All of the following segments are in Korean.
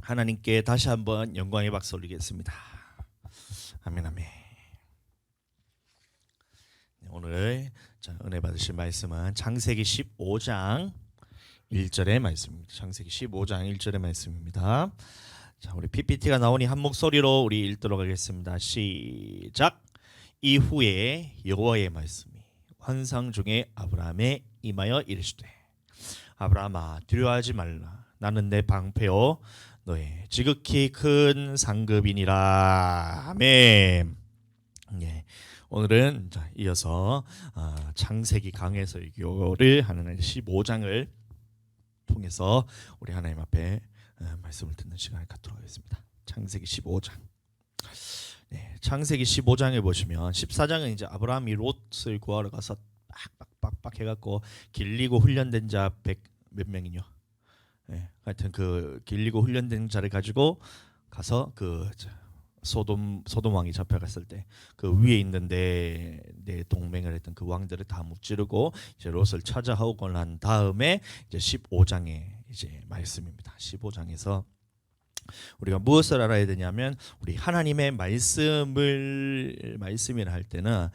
하나님께 다시 한번 영광의 박수 올리겠습니다. 아멘 아멘. 오늘 은혜 받으실 말씀은 창세기 15장 1절의 말씀입니다. 창세기 15장 1절의 말씀입니다. 자, 우리 PPT가 나오니 한 목소리로 우리 읽도록 하겠습니다. 시작. 이후에 여호와의 말씀이 환상 중에 아브라함에 임하여 이르시되 아브라함아 두려워하지 말라. 나는 내 방패요 너의 지극히 큰 상급이니라. 아멘. 예. 오늘은 이어서 창세기 강해설교를 하는 15장을 통해서 우리 하나님 앞에 말씀을 듣는 시간을 갖도록 하겠습니다. 창세기 15장. 네, 창세기 15장에 보시면 14장은 이제 아브라함이 롯을 구하러 가서 빡빡빡 해갖고 길리고 훈련된 자 100 몇 명이요. 네, 하여튼 그 길리고 훈련된 자를 가지고 가서 그 소돔 왕이 잡혀갔을 때 그 위에 있는데 내 동맹을 했던 그 왕들을 다 무찌르고 이제 롯을 찾아오고 난 다음에 이제 15장의 이제 말씀입니다. 15장에서 우리가 무엇을 알아야 되냐면 우리 하나님의 말씀이라 할 때는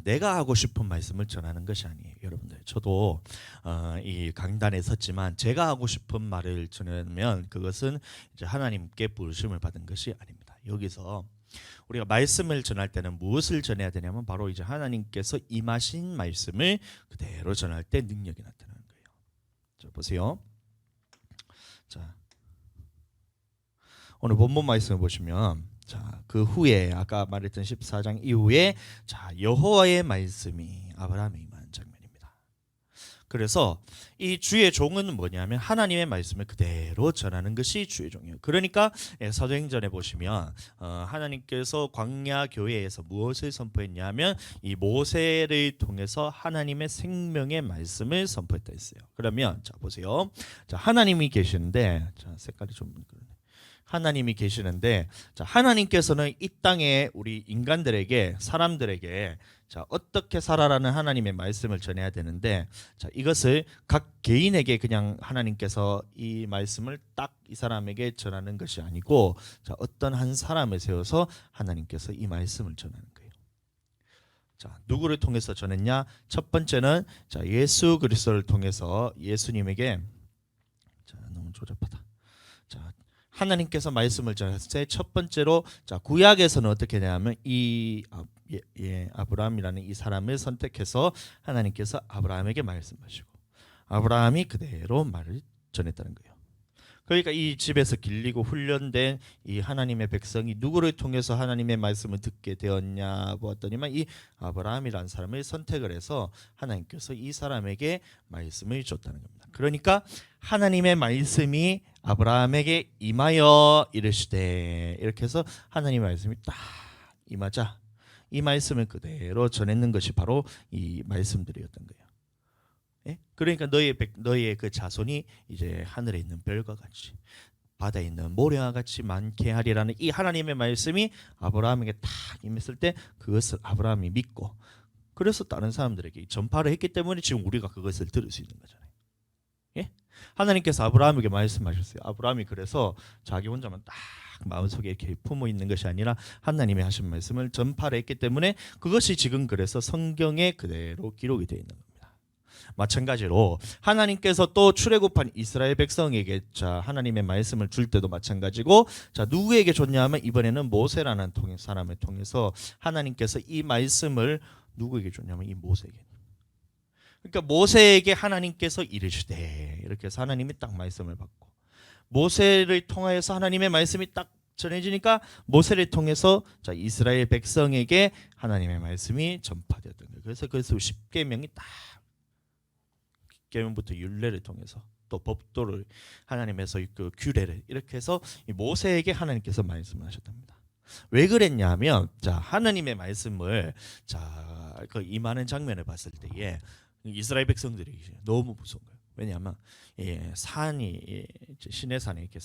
내가 하고 싶은 말씀을 전하는 것이 아니에요. 여러분들 저도 이 강단에 섰지만 제가 하고 싶은 말을 전하면 그것은 이제 하나님께 부르심을 받은 것이 아닙니다. 여기서 우리가 말씀을 전할 때는 무엇을 전해야 되냐면 바로 이제 하나님께서 임하신 말씀을 그대로 전할 때 능력이 나타나는 거예요. 자, 보세요. 자, 오늘 본문 말씀을 보시면 그 후에 아까 말했던 14장 이후에 여호와의 말씀이 아브라함에 임한 장면입니다. 그래서 이 주의 종은 뭐냐면 하나님의 말씀을 그대로 전하는 것이 주의 종이에요. 그러니까 사도행전에 보시면 하나님께서 광야 교회에서 무엇을 선포했냐면 이 모세를 통해서 하나님의 생명의 말씀을 선포했다 했어요. 그러면 보세요. 하나님이 계시는데 색깔이 좀 하나님이 계시는데 하나님께서는 이 땅에 우리 인간들에게 사람들에게 어떻게 살아라는 하나님의 말씀을 전해야 되는데 이것을 각 개인에게 그냥 하나님께서 이 말씀을 딱 이 사람에게 전하는 것이 아니고 어떤 한 사람을 세워서 하나님께서 이 말씀을 전하는 거예요. 누구를 통해서 전했냐? 첫 번째는 예수 그리스도를 통해서 예수님에게 너무 조잡하다. 하나님께서 말씀을 전했을 때 첫 번째로 구약에서는 어떻게 되냐면 이 아브라함이라는 이 사람을 선택해서 하나님께서 아브라함에게 말씀하시고 아브라함이 그대로 말을 전했다는 거예요. 그러니까 이 집에서 길리고 훈련된 이 하나님의 백성이 누구를 통해서 하나님의 말씀을 듣게 되었냐 보았더니만 이 아브라함이라는 사람을 선택을 해서 하나님께서 이 사람에게 말씀을 줬다는 겁니다. 그러니까 하나님의 말씀이 아브라함에게 임하여 이르시되 이렇게 해서 하나님의 말씀이 딱 임하자 이 말씀을 그대로 전했는 것이 바로 이 말씀들이었던 거예요. 예? 그러니까 너희의 그 자손이 이제 하늘에 있는 별과 같이 바다에 있는 모래와 같이 많게 하리라는 이 하나님의 말씀이 아브라함에게 딱 임했을 때 그것을 아브라함이 믿고 그래서 다른 사람들에게 전파를 했기 때문에 지금 우리가 그것을 들을 수 있는 거잖아요. 예? 하나님께서 아브라함에게 말씀하셨어요. 아브라함이 그래서 자기 혼자만 딱 마음속에 이렇게 품어 있는 것이 아니라 하나님이 하신 말씀을 전파를 했기 때문에 그것이 지금 그래서 성경에 그대로 기록이 되어 있는 겁니다. 마찬가지로 하나님께서 또 출애굽한 이스라엘 백성에게 하나님의 말씀을 줄 때도 마찬가지고 누구에게 줬냐면 이번에는 모세라는 사람을 통해서 하나님께서 이 말씀을 누구에게 줬냐면 이 모세에게. 그러니까 모세에게 하나님께서 이르시되 이렇게 해서 하나님이 딱 말씀을 받고 모세를 통하여서 하나님의 말씀이 딱 전해지니까 모세를 통해서 이스라엘 백성에게 하나님의 말씀이 전파되었던 거예요. 그래서 10계명이 딱 계명부터 율례를 통해서 또 법도를 하나님에서 그 규례를 이렇게 해서 모세에게 하나님께서 말씀을 하셨답니다. 왜 그랬냐면 하나님의 말씀을 그 임하는 장면을 봤을 때에 이스라엘 백성들이 너무 무서운 거예요. 왜냐하면 산이 시내산에 이렇게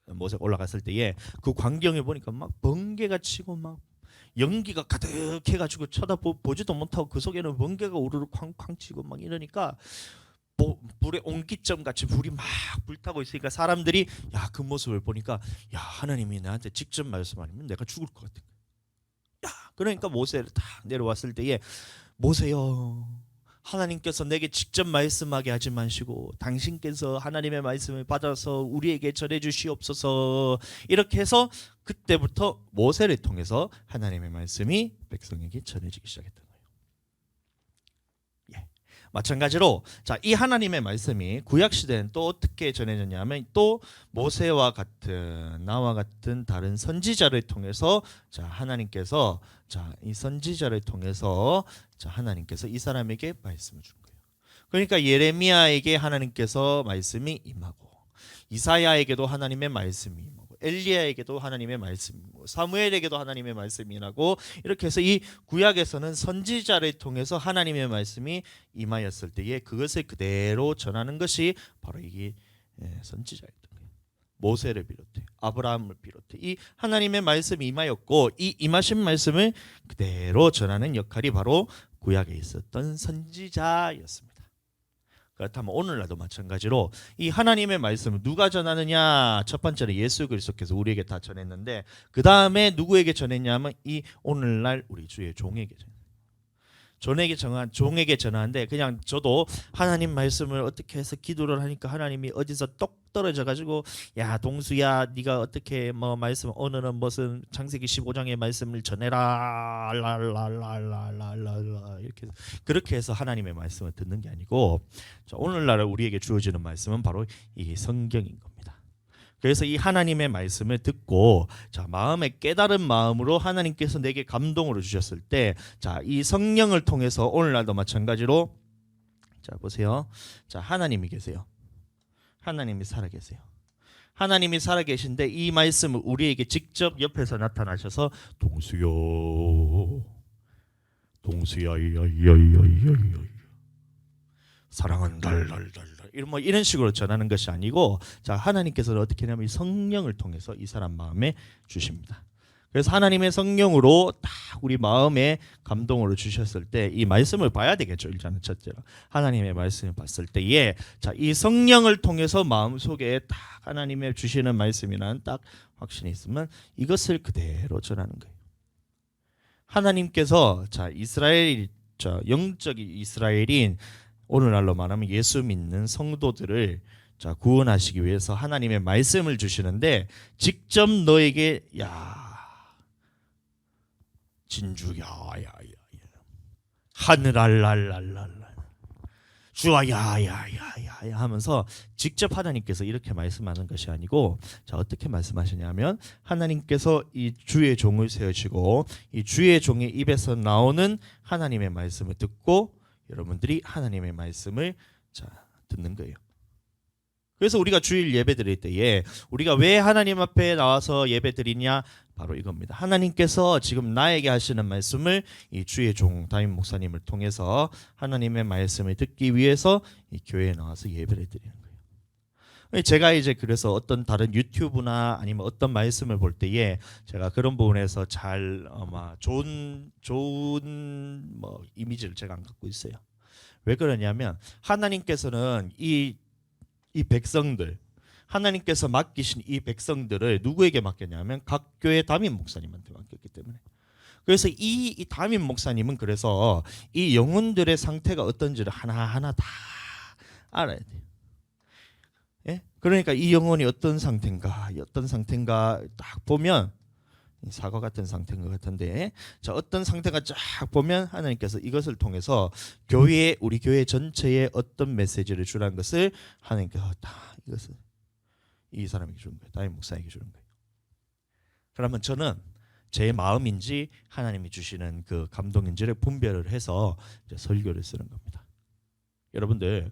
모세가 올라갔을 때에 그 광경에 보니까 막 번개가 치고 막 연기가 가득해가지고 쳐다보지도 못하고 그 속에는 번개가 우르르 쾅쾅 치고 막 이러니까 불의 옹기점 같이 불이 막 불타고 있으니까 사람들이 야, 그 모습을 보니까 야, 하나님이 나한테 직접 말씀하면 내가 죽을 것 같아. 야, 그러니까 모세를 딱 내려왔을 때에 모세여, 하나님께서 내게 직접 말씀하게 하지 마시고 당신께서 하나님의 말씀을 받아서 우리에게 전해 주시옵소서. 이렇게 해서 그때부터 모세를 통해서 하나님의 말씀이 백성에게 전해지기 시작했던 거예요. 예. 마찬가지로 자, 이 하나님의 말씀이 구약 시대는 또 어떻게 전해졌냐면 또 모세와 같은 나와 같은 다른 선지자를 통해서 자, 하나님께서 자, 이 선지자를 통해서 자, 하나님께서 이 사람에게 말씀을 준 거예요. 그러니까 예레미야에게 하나님께서 말씀이 임하고 이사야에게도 하나님의 말씀이 임하고 엘리야에게도 하나님의 말씀이 임하고 사무엘에게도 하나님의 말씀이 임하고 이렇게 해서 이 구약에서는 선지자를 통해서 하나님의 말씀이 임하였을 때에 그것을 그대로 전하는 것이 바로 이게 선지자였던 거예요. 모세를 비롯해 아브라함을 비롯해 이 하나님의 말씀이 임하였고 이 임하신 말씀을 그대로 전하는 역할이 바로 구약에 있었던 선지자였습니다. 그렇다면 오늘날도 마찬가지로 이 하나님의 말씀을 누가 전하느냐? 첫 번째는 예수 그리스도께서 우리에게 다 전했는데 그 다음에 누구에게 전했냐면 이 오늘날 우리 주의 종에게 종에게 전하는데 그냥 저도 하나님 말씀을 어떻게 해서 기도를 하니까 하나님이 어디서 똑 떨어져 가지고 야 동수야 네가 어떻게 뭐 말씀 오늘은 무슨 창세기 15장의 말씀을 전해라 랄랄랄랄랄랄라 이렇게 그렇게 해서 하나님의 말씀을 듣는 게 아니고 오늘날 우리에게 주어지는 말씀은 바로 이 성경인 겁니다. 그래서 이 하나님의 말씀을 듣고 자, 마음에 깨달은 마음으로 하나님께서 내게 감동을 주셨을 때 자, 이 성령을 통해서 오늘날도 마찬가지로 자, 보세요. 자, 하나님이 계세요. 하나님이 살아계세요. 하나님이 살아계신데 이 말씀을 우리에게 직접 옆에서 나타나셔서 동수야 야야야야야야 사랑한다 이런 식으로 전하는 것이 아니고 자, 하나님께서는 어떻게 하냐면 이 성령을 통해서 이 사람 마음에 주십니다. 그래서 하나님의 성령으로 딱 우리 마음에 감동을 주셨을 때 이 말씀을 봐야 되겠죠. 일단은 첫째로 하나님의 말씀을 봤을 때에 자, 이 성령을 통해서 마음속에 딱 하나님의 주시는 말씀이라는 딱 확신이 있으면 이것을 그대로 전하는 거예요. 하나님께서 자, 이스라엘 자, 영적인 이스라엘인 오늘날로 말하면 예수 믿는 성도들을 자, 구원하시기 위해서 하나님의 말씀을 주시는데 직접 너에게 야 진주 야야야 하늘알랄랄랄 주아 야야야야 하면서 직접 하나님께서 이렇게 말씀하는 것이 아니고 자, 어떻게 말씀하시냐면 하나님께서 이 주의 종을 세우시고 이 주의 종의 입에서 나오는 하나님의 말씀을 듣고 여러분들이 하나님의 말씀을 자, 듣는 거예요. 그래서 우리가 주일 예배 드릴 때에 우리가 왜 하나님 앞에 나와서 예배 드리냐? 바로 이겁니다. 하나님께서 지금 나에게 하시는 말씀을 이 주의 종 담임 목사님을 통해서 하나님의 말씀을 듣기 위해서 이 교회에 나와서 예배를 드리는 거예요. 제가 이제 그래서 어떤 다른 유튜브나 아니면 어떤 말씀을 볼 때에 제가 그런 부분에서 잘 좋은 뭐 이미지를 제가 안 갖고 있어요. 왜 그러냐면 하나님께서는 이 백성들 하나님께서 맡기신 이 백성들을 누구에게 맡겼냐면 각 교회 담임 목사님한테 맡겼기 때문에 그래서 이 담임 목사님은 그래서 이 영혼들의 상태가 어떤지를 하나하나 다 알아야 돼요. 예? 그러니까 이 영혼이 어떤 상태인가 딱 보면 사과 같은 상태인 것 같은데 자, 어떤 상태가 쫙 보면 하나님께서 이것을 통해서 우리 교회 전체에 어떤 메시지를 주라는 것을 하나님께서 다 이것을 이 사람에게 주는 거예요. 담임 목사에게 주는 거예요. 그러면 저는 제 마음인지 하나님이 주시는 그 감동인지를 분별을 해서 이제 설교를 쓰는 겁니다. 여러분들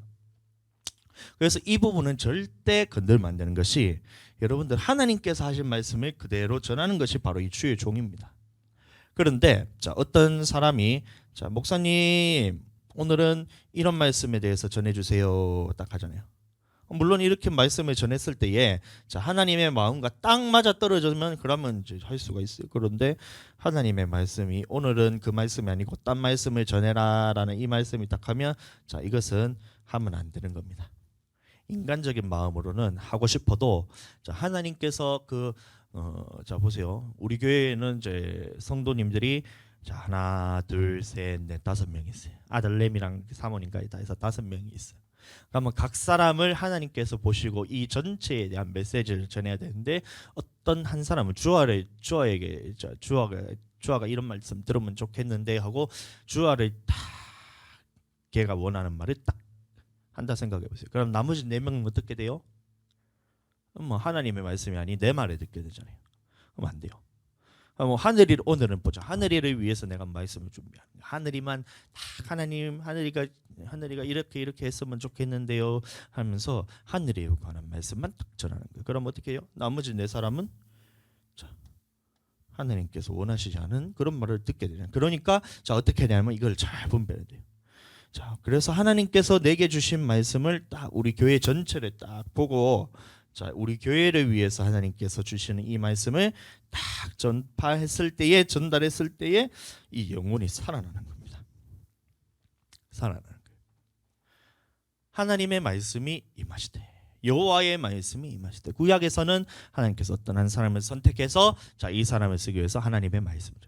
그래서 이 부분은 절대 건들면 안 되는 것이 여러분들 하나님께서 하신 말씀을 그대로 전하는 것이 바로 이 주의 종입니다. 그런데 자, 어떤 사람이 자, 목사님 오늘은 이런 말씀에 대해서 전해주세요 딱 하잖아요. 물론 이렇게 말씀을 전했을 때에 자, 하나님의 마음과 딱 맞아 떨어지면 그러면 이제 할 수가 있어요. 그런데 하나님의 말씀이 오늘은 그 말씀이 아니고 딴 말씀을 전해라라는 이 말씀이 딱 하면 자, 이것은 하면 안 되는 겁니다. 인간적인 마음으로는 하고 싶어도 자, 하나님께서 자 보세요. 우리 교회에는 이제 성도님들이 자 하나 둘셋넷 5명 있어요. 아들내미랑 사모님까지 다 해서 5명이 있어요. 그러면 각 사람을 하나님께서 보시고 이 전체에 대한 메시지를 전해야 되는데 어떤 한 사람은 주아에게 주아가 이런 말씀 들으면 좋겠는데 하고 주아를 딱 걔가 원하는 말을 딱 한다 생각해 보세요. 그럼 나머지 4명은 어떻게 돼요? 뭐 하나님의 말씀이 아니 내 말에 듣게 되잖아요. 그럼 안 돼요. 뭐 하늘이 오늘은 보자. 하늘이를 위해서 내가 말씀을 준비하는 거야. 하늘이만 딱 하늘이가 이렇게 했으면 좋겠는데요 하면서 하늘에 관한 말씀만 딱 전하는 거예요. 그럼 어떻게 해요? 나머지 4사람은 자, 하나님께서 원하시지 않은 그런 말을 듣게 되잖아요. 그러니까 자 어떻게 되냐면 이걸 잘 분별해야 돼요. 자, 그래서 하나님께서 내게 주신 말씀을 딱 우리 교회 전체를 딱 보고 자, 우리 교회를 위해서 하나님께서 주시는 이 말씀을 딱 전달했을 때에 이 영혼이 살아나는 겁니다. 살아나는 거예요. 하나님의 말씀이 임하시되 여호와의 말씀이 임하시되 구약에서는 하나님께서 어떤 한 사람을 선택해서 자, 이 사람을 쓰기 위해서 하나님의 말씀을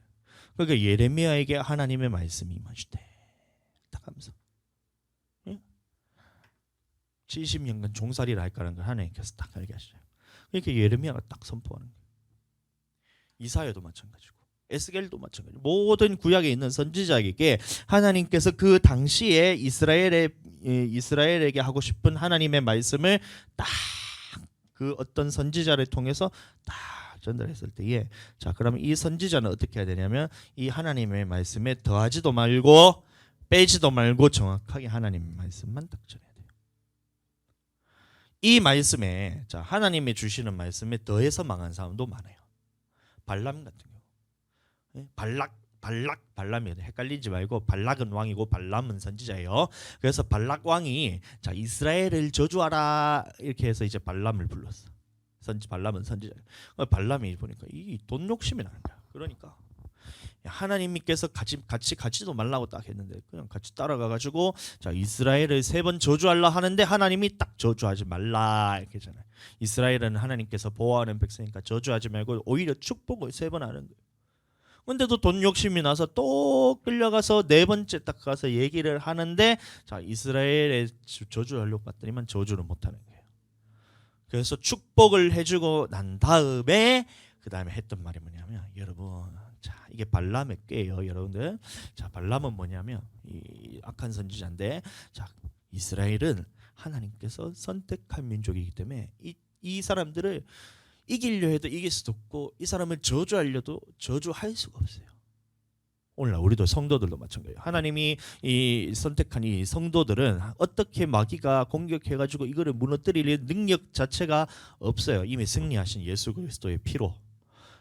그러니까 예레미야에게 하나님의 말씀이 임하시되 딱 하면서 70년간 종살이를 할까라는 걸 하나님께서 딱 알게 하시죠. 그러니까 예레미야가 딱 선포하는 거예요. 이사야도 마찬가지고 에스겔도 마찬가지고 모든 구약에 있는 선지자에게 하나님께서 그 당시에 이스라엘에게 하고 싶은 하나님의 말씀을 딱 그 어떤 선지자를 통해서 딱 전달했을 때에 자 그러면 이 선지자는 어떻게 해야 되냐면 이 하나님의 말씀에 더하지도 말고 빼지도 말고 정확하게 하나님의 말씀만 딱 전해야 돼요. 이 말씀에 자 하나님이 주시는 말씀에 더해서 망한 사람도 많아요. 발람 같은 경우, 발람이 헷갈리지 말고 발락은 왕이고 발람은 선지자예요. 그래서 발락 왕이 자 이스라엘을 저주하라 이렇게 해서 이제 발람을 불렀어. 발람은 선지자. 발람이 보니까 이 돈 욕심이 나는 거야. 그러니까 하나님께서 같이 가지도 말라고 딱 했는데 그냥 같이 따라가가지고 자 이스라엘을 3번 저주하려 하는데 하나님이 딱 저주하지 말라 이렇게 하잖아요. 이스라엘은 하나님께서 보호하는 백성이니까 저주하지 말고 오히려 축복을 3번 하는 거예요. 근데도 돈 욕심이 나서 또 끌려가서 4번째 딱 가서 얘기를 하는데 자 이스라엘에 저주하려고 봤더니만 저주를 못하는 거예요. 그래서 축복을 해주고 난 다음에 그 다음에 했던 말이 뭐냐면 여러분 자 이게 발람의 꾀예요 여러분들. 자 발람은 뭐냐면 이 악한 선지자인데 자 이스라엘은 하나님께서 선택한 민족이기 때문에 이 사람들을 이기려 해도 이길 수도 없고 이 사람을 저주하려도 저주할 수가 없어요. 오늘날 우리도 성도들도 마찬가지예요. 하나님이 이 선택한 이 성도들은 어떻게 마귀가 공격해가지고 이거를 무너뜨릴 능력 자체가 없어요. 이미 승리하신 예수 그리스도의 피로.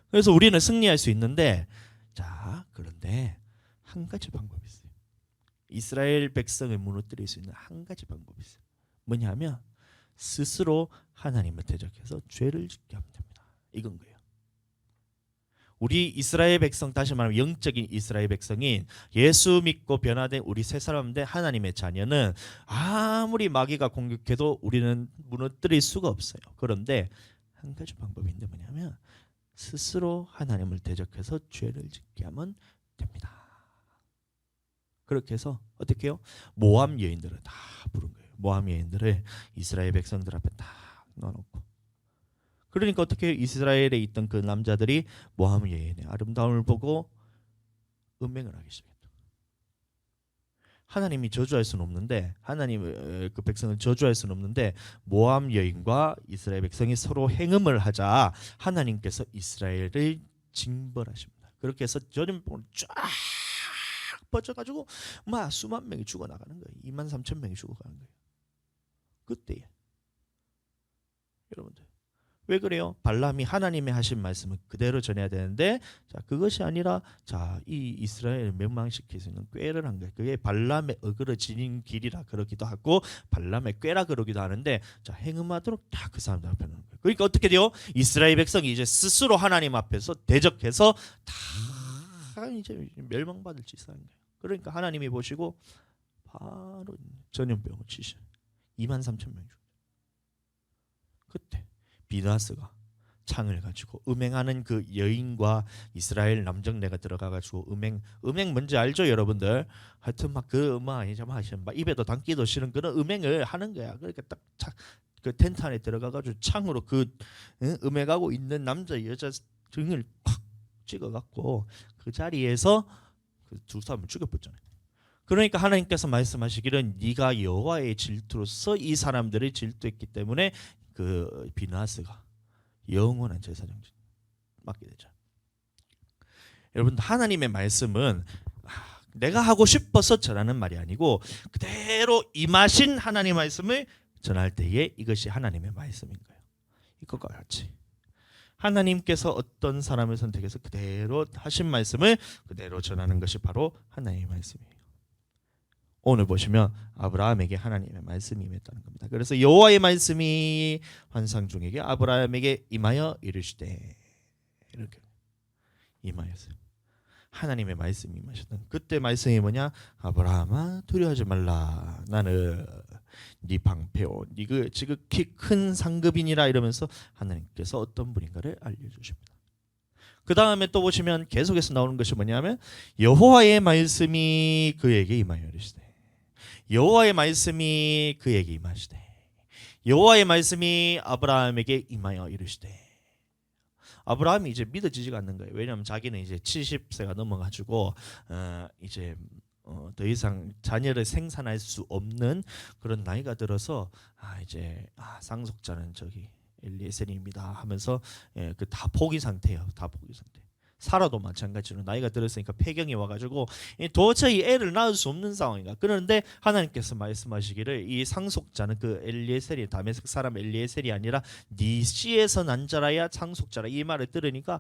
그래서 우리는 승리할 수 있는데 자 그런데 한 가지 방법이 있어요. 이스라엘 백성을 무너뜨릴 수 있는 한 가지 방법이 있어요. 뭐냐면 스스로 하나님을 대적해서 죄를 짓게 하면 됩니다. 이건 거예요. 우리 이스라엘 백성 다시 말하면 영적인 이스라엘 백성인 예수 믿고 변화된 우리 새 사람들 하나님의 자녀는 아무리 마귀가 공격해도 우리는 무너뜨릴 수가 없어요. 그런데 한 가지 방법이 있는데 뭐냐면 스스로 하나님을 대적해서 죄를 짓게 하면 됩니다. 그렇게 해서 어떻게 해요? 모함 여인들을 다 부른 거예요. 모함 여인들을 이스라엘 백성들 앞에 딱 놔놓고 그러니까 어떻게 이스라엘에 있던 그 남자들이 모함 여인의 아름다움을 보고 음행을 하기 시작했다. 하나님이 저주할 수는 없는데 하나님 그 백성을 저주할 수는 없는데 모함 여인과 이스라엘 백성이 서로 행음을 하자 하나님께서 이스라엘을 징벌하십니다. 그렇게 해서 전염병을 쫙 퍼져가지고 막 수만 명이 죽어나가는 거예요. 23,000명이 죽어가는 거예요. 그때에 여러분들 왜 그래요? 발람이 하나님의 하신 말씀을 그대로 전해야 되는데 자 그것이 아니라 자 이 이스라엘을 멸망시킬 수 있는 꾀를 한 거예요. 그게 발람의 어그러지는 길이라 그러기도 하고 발람의 꾀라 그러기도 하는데 자 행음하도록 다 그 사람들 앞에 놓는 거예요. 그러니까 어떻게 돼요? 이스라엘 백성이 이제 스스로 하나님 앞에서 대적해서 다 이제 멸망받을 짓을 하는 거예요. 그러니까 하나님이 보시고 바로 전염병을 치셔. 23,000명이 죽었죠. 그때 비느하스가 창을 가지고 음행하는 그 여인과 이스라엘 남정네가 들어가가지고 음행 뭔지 알죠 여러분들? 하여튼 막 그 막 입에도 담기도 싫은 그런 음행을 하는 거야. 그러니까 딱 그 텐트 안에 들어가가지고 창으로 그 음행하고 있는 남자 여자 등을 팍 찍어갖고 그 자리에서 그 두 사람을 죽여버렸잖아요. 그러니까 하나님께서 말씀하시기를 네가 여호와의 질투로서 이 사람들을 질투했기 때문에 그 비느하스가 영원한 제사장 맡게 되죠. 여러분 하나님의 말씀은 내가 하고 싶어서 전하는 말이 아니고 그대로 임하신 하나님의 말씀을 전할 때에 이것이 하나님의 말씀인 거예요. 이것과 같이 하나님께서 어떤 사람을 선택해서 그대로 하신 말씀을 그대로 전하는 것이 바로 하나님의 말씀이에요. 오늘 보시면 아브라함에게 하나님의 말씀이 임했다는 겁니다. 그래서 여호와의 말씀이 환상 중에게 아브라함에게 임하여 이르시되 이렇게 임하였어요. 하나님의 말씀이 임하셨던 그때 말씀이 뭐냐? 아브라함아 두려워하지 말라. 나는 네 방패요, 네 그 지극히 큰 상급이니라 이러면서 하나님께서 어떤 분인가를 알려주십니다. 그 다음에 또 보시면 계속해서 나오는 것이 뭐냐면 여호와의 말씀이 그에게 임하여 이르시되 여호와의 말씀이 그에게 임하시되 여호와의 말씀이 아브라함에게 임하여 이르시되 아브라함이 이제 믿어지지가 않는 거예요. 왜냐하면 자기는 이제 70세가 넘어가지고 이제 더 이상 자녀를 생산할 수 없는 그런 나이가 들어서 이제 상속자는 저기 엘리에셀입니다 하면서 그 다 포기 상태예요. 다 포기 상태. 사라도 마찬가지로 나이가 들었으니까 폐경이 와가지고 도저히 애를 낳을 수 없는 상황이다. 그런데 하나님께서 말씀하시기를 이 상속자는 그 엘리에셀이 다메섹 사람 엘리에셀이 아니라 네 씨에서 난 자라야 상속자라. 이 말을 들으니까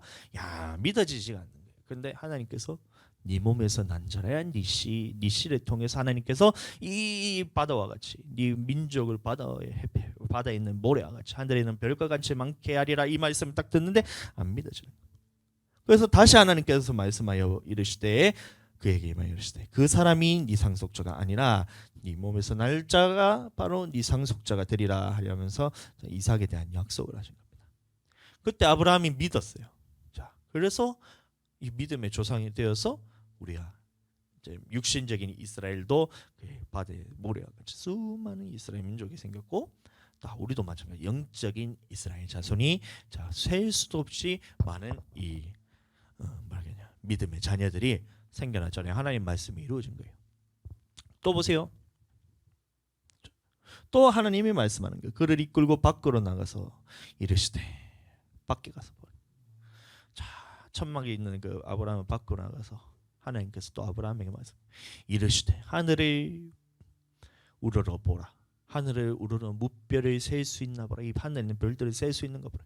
믿어지지가 않는 거예요. 그런데 하나님께서 네 몸에서 난 자라야 네 씨를 통해서 하나님께서 이 바다와 같이 네 민족을 바다에 있는 모래와 같이 하늘에 있는 별과 같이 많게 하리라. 이 말씀을 딱 듣는데 안 믿어지는 거예요. 그래서 다시 하나님께서 말씀하여 이르시되 그에게 임하여 이르시되 그 사람이 네 상속자가 아니라 네 몸에서 날 자가 바로 네 상속자가 되리라 하려면서 이삭에 대한 약속을 하신 겁니다. 그때 아브라함이 믿었어요. 자, 그래서 이 믿음의 조상이 되어서 우리가 이제 육신적인 이스라엘도 바다의 모래와 같이 수많은 이스라엘 민족이 생겼고 우리도 마찬가지 영적인 이스라엘 자손이 셀 수도 없이 많은 이 믿음의 자녀들이 생겨났잖아요. 하나님 말씀이 이루어진 거예요. 또 보세요. 또 하나님이 말씀하는 거예요. 그를 이끌고 밖으로 나가서 이르시되 밖에 가서 자, 천막에 있는 그 아브라함은 밖으로 나가서 하나님께서 또 아브라함에게 말씀 이르시되 하늘을 우러러 보라. 하늘을 우러러 무별을 셀 수 있나 보라. 이 하늘에 있는 별들을 셀 수 있는 거 보라.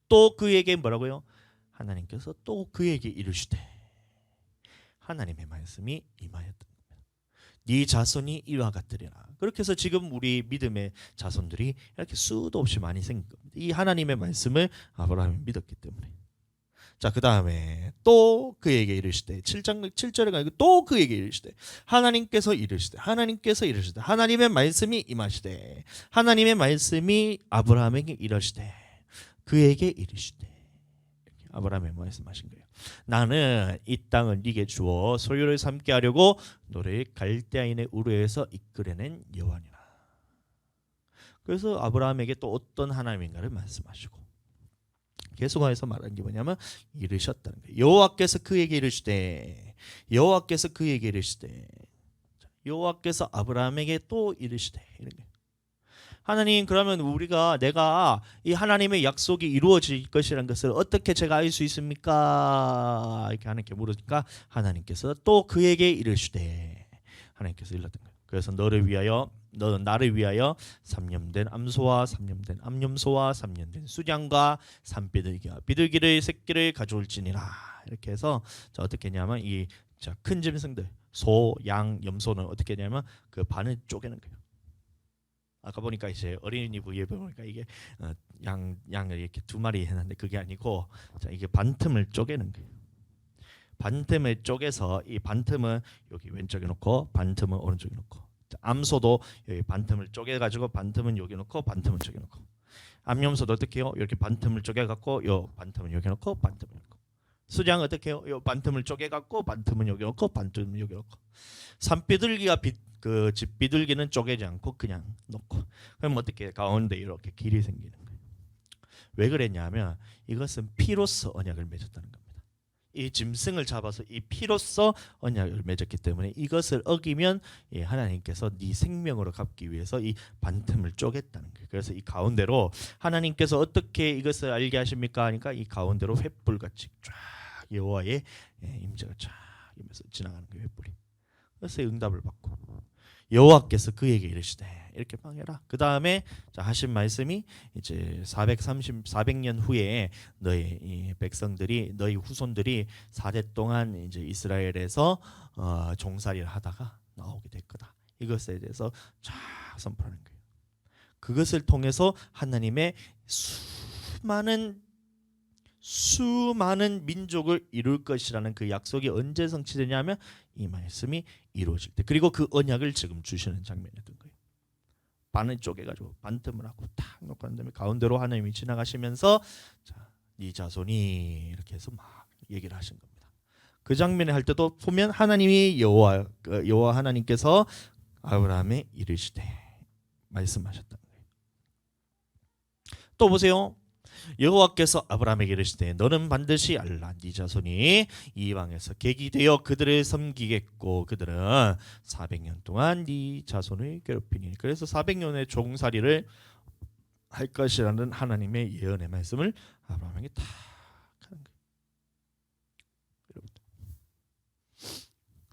또 그에게 뭐라고요? 하나님께서 또 그에게 이르시되 하나님의 말씀이 임하였던 겁니다. 네 자손이 이와 같으리라. 그렇게 해서 지금 우리 믿음의 자손들이 이렇게 수도 없이 많이 생긴 겁니다. 이 하나님의 말씀을 아브라함이 믿었기 때문에. 자, 그 다음에 또 그에게 이르시되 7절에 가니까 또 그에게 이르시되 하나님께서 이르시되 하나님의 말씀이 임하시되 하나님의 말씀이 아브라함에게 이르시되 그에게 이르시되 아브라함이 말씀하신 거예요. 나는 이 땅을 네게 주어 소유를 삼게 하려고 너를 갈대아인의 우르에서 이끌어낸 여호와니라. 그래서 아브라함에게 또 어떤 하나님인가를 말씀하시고 계속해서 말하는 게 뭐냐면 이르셨다는 거예요. 여호와께서 그에게 이르시되 여호와께서 아브라함에게 또 이르시되 이런 거예요. 하나님, 그러면 내가 이 하나님의 약속이 이루어질 것이라는 것을 어떻게 제가 알 수 있습니까? 이렇게 하나님께 물으니까 하나님께서 또 그에게 이르시되 하나님께서 일렀던 거예요. 그래서 너는 나를 위하여 3년 된 암소와 3년 된 암염소와 3년 된 수장과 비둘기를 새끼를 가져올지니라. 이렇게 해서 어떻게 했냐면 이 큰 짐승들 소, 양, 염소는 어떻게 했냐면 그 반을 쪼개는 거예요. 아까 보니까 이제 어린이 부위에 보니까 이게 양을 이렇게 2마리 해놨는데 그게 아니고 이게 반틈을 쪼개는 거예요. 반틈을 쪼개서 이 반틈은 여기 왼쪽에 놓고 반틈은 오른쪽에 놓고 암소도 여기 반틈을 쪼개가지고 반틈은 여기 놓고 반틈은 저기 놓고, 암염소도 어떻게 해요? 이렇게 반틈을 쪼개갖고 요 반틈은 여기 놓고 반틈을 놓고, 수장 어떻게 해요? 요 반틈을 쪼개갖고 반틈은 여기 놓고 반틈은 여기 놓고, 산비둘기가 집 비둘기는 쪼개지 않고 그냥 놓고, 그럼 어떻게 해요? 가운데 이렇게 길이 생기는 거예요. 왜 그랬냐면 이것은 피로써 언약을 맺었다는 겁니다. 이 짐승을 잡아서 이 피로써 언약을 맺었기 때문에 이것을 어기면 하나님께서 네 생명으로 갚기 위해서 이 반틈을 쪼갰다는 거예요. 그래서 이 가운데로 하나님께서 어떻게 이것을 알게 하십니까 하니까 이 가운데로 횃불같이 쫙 여호와의 임재가 쫙 이면서 지나가는 거예요. 횃불이. 그래서 응답을 받고 여호와께서 그에게 이르시되 이렇게 방해라. 그 다음에 하신 말씀이 이제 400년 후에 너희 이 백성들이, 너희 후손들이 4대 동안 이제 이스라엘에서 종살이를 하다가 나오게 될 거다. 이것에 대해서 쫙 선포하는 거예요. 그것을 통해서 하나님의 수많은 민족을 이룰 것이라는 그 약속이 언제 성취되냐면 이 말씀이 이루어질 때, 그리고 그 언약을 지금 주시는 장면이었던 거예요. 반을 쪼개가지고 반틈을 하고 탁 놓고 난 다음에 가운데로 하나님이 지나가시면서 자, 네 자손이 이렇게 해서 막 얘기를 하신 겁니다. 그 장면에 할 때도 보면 하나님이 여호와 하나님께서 아브라함에 이르시되 말씀하셨다는 거예요. 또 보세요. 여호와께서 아브라함에게 이르시되 너는 반드시 알라. 네 자손이 이방에서 객이 되어 그들을 섬기겠고 그들은 400년 동안 네 자손을 괴롭히니. 그래서 400년의 종살이를 할 것이라는 하나님의 예언의 말씀을 아브라함에게 다 하는 거예요. 여러분,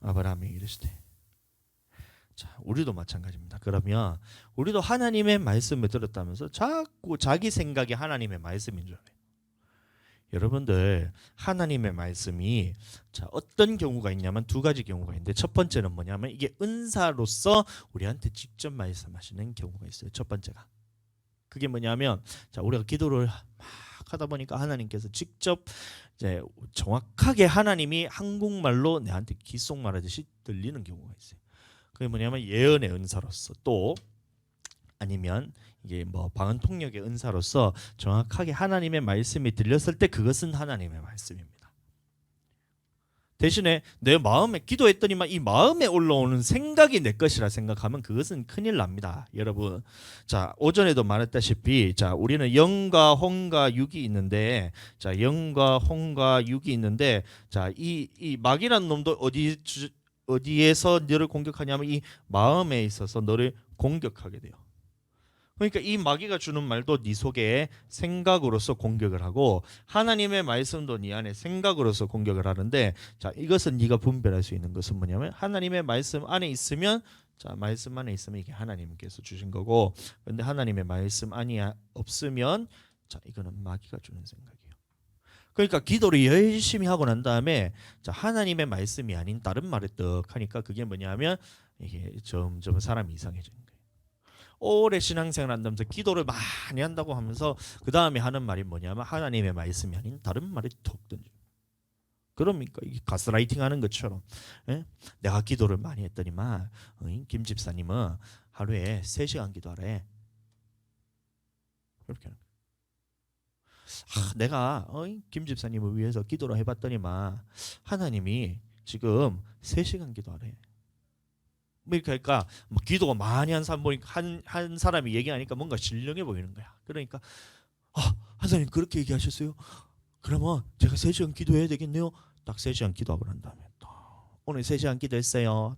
아브라함이 이르시되, 자, 우리도 마찬가지입니다. 그러면 우리도 하나님의 말씀을 들었다면서 자꾸 자기 생각이 하나님의 말씀인 줄 알아요. 여러분들, 하나님의 말씀이 어떤 경우가 있냐면 두 가지 경우가 있는데, 첫 번째는 뭐냐면 이게 은사로서 우리한테 직접 말씀하시는 경우가 있어요. 첫 번째가 그게 뭐냐면, 우리가 기도를 막 하다 보니까 하나님께서 직접 이제 정확하게 하나님이 한국말로 내한테 귓속말하듯이 들리는 경우가 있어요. 그게 뭐냐면 예언의 은사로서, 또 아니면 이게 방언 통역의 은사로서 정확하게 하나님의 말씀이 들렸을 때 그것은 하나님의 말씀입니다. 대신에 내 마음에 기도했더니만 이 마음에 올라오는 생각이 내 것이라 생각하면 그것은 큰일 납니다. 여러분, 오전에도 말했다시피 우리는 영과 혼과 육이 있는데, 영과 혼과 육이 있는데, 이 마귀라는 놈도 어디에서 너를 공격하냐면 이 마음에 있어서 너를 공격하게 돼요. 그러니까 이 마귀가 주는 말도 네 속에 생각으로서 공격을 하고, 하나님의 말씀도 네 안에 생각으로서 공격을 하는데, 이것은 네가 분별할 수 있는 것은 뭐냐면 하나님의 말씀 안에 있으면, 말씀 안에 있으면 이게 하나님께서 주신 거고, 그런데 하나님의 말씀 안이 없으면 이거는 마귀가 주는 생각이에요. 그러니까 기도를 열심히 하고 난 다음에 하나님의 말씀이 아닌 다른 말을 떡 하니까 그게 뭐냐면 이게 점점 사람이 이상해지는 거예요. 오래 신앙생활 한다면서 기도를 많이 한다고 하면서 그 다음에 하는 말이 뭐냐면 하나님의 말씀이 아닌 다른 말을 톡 던져. 그러니까 이게 가스라이팅 하는 것처럼, 내가 기도를 많이 했더니만 김 집사님은 하루에 3시간 기도하래. 그렇게 하는 거예요. 내가 김 집사님을 위해서 기도를 해봤더니만 하나님이 지금 3시간 기도하래. 그러니까 기도가 많이 한 사람 보니까 한 사람이 얘기하니까 뭔가 신령해 보이는 거야. 그러니까 하나님 그렇게 얘기하셨어요? 그러면 제가 3시간 기도해야 되겠네요. 딱 3시간 기도하고 난 다음에 또 오늘 3시간 기도했어요.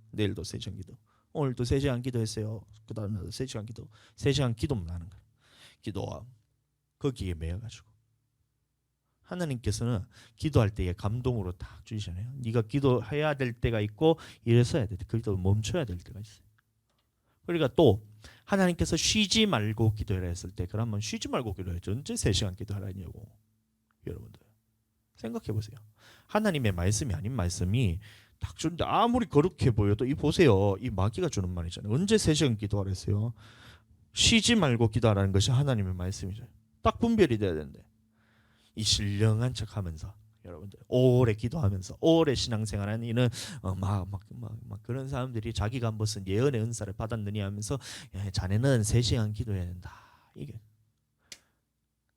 내일도 3시간 기도. 오늘도 3시간 기도했어요. 그 다음에 3시간 기도. 3시간 기도만 하는 거야. 기도와 거기에 매여가지고 하나님께서는 기도할 때에 감동으로 딱 주시잖아요. 네가 기도해야 될 때가 있고 이래서 해야 될 때, 그리고 멈춰야 될 때가 있어요. 그러니까 또 하나님께서 쉬지 말고 기도해라 했을 때, 그러면 쉬지 말고 기도해야죠. 언제 3시간 기도하라냐고. 여러분들 생각해 보세요. 하나님의 말씀이 아닌 말씀이 딱 주는데 아무리 거룩해 보여도 이 보세요. 이 마귀가 주는 말이잖아요. 언제 3시간 기도하라 했어요? 쉬지 말고 기도하라는 것이 하나님의 말씀이죠. 딱 분별이 돼야 되는데 이 신령한 척하면서 여러분들 오래 기도하면서 오래 신앙생활하는 이는 막 그런 사람들이 자기가 무슨 예언의 은사를 받았느냐 하면서 야, 자네는 3시간 기도해야 된다. 이게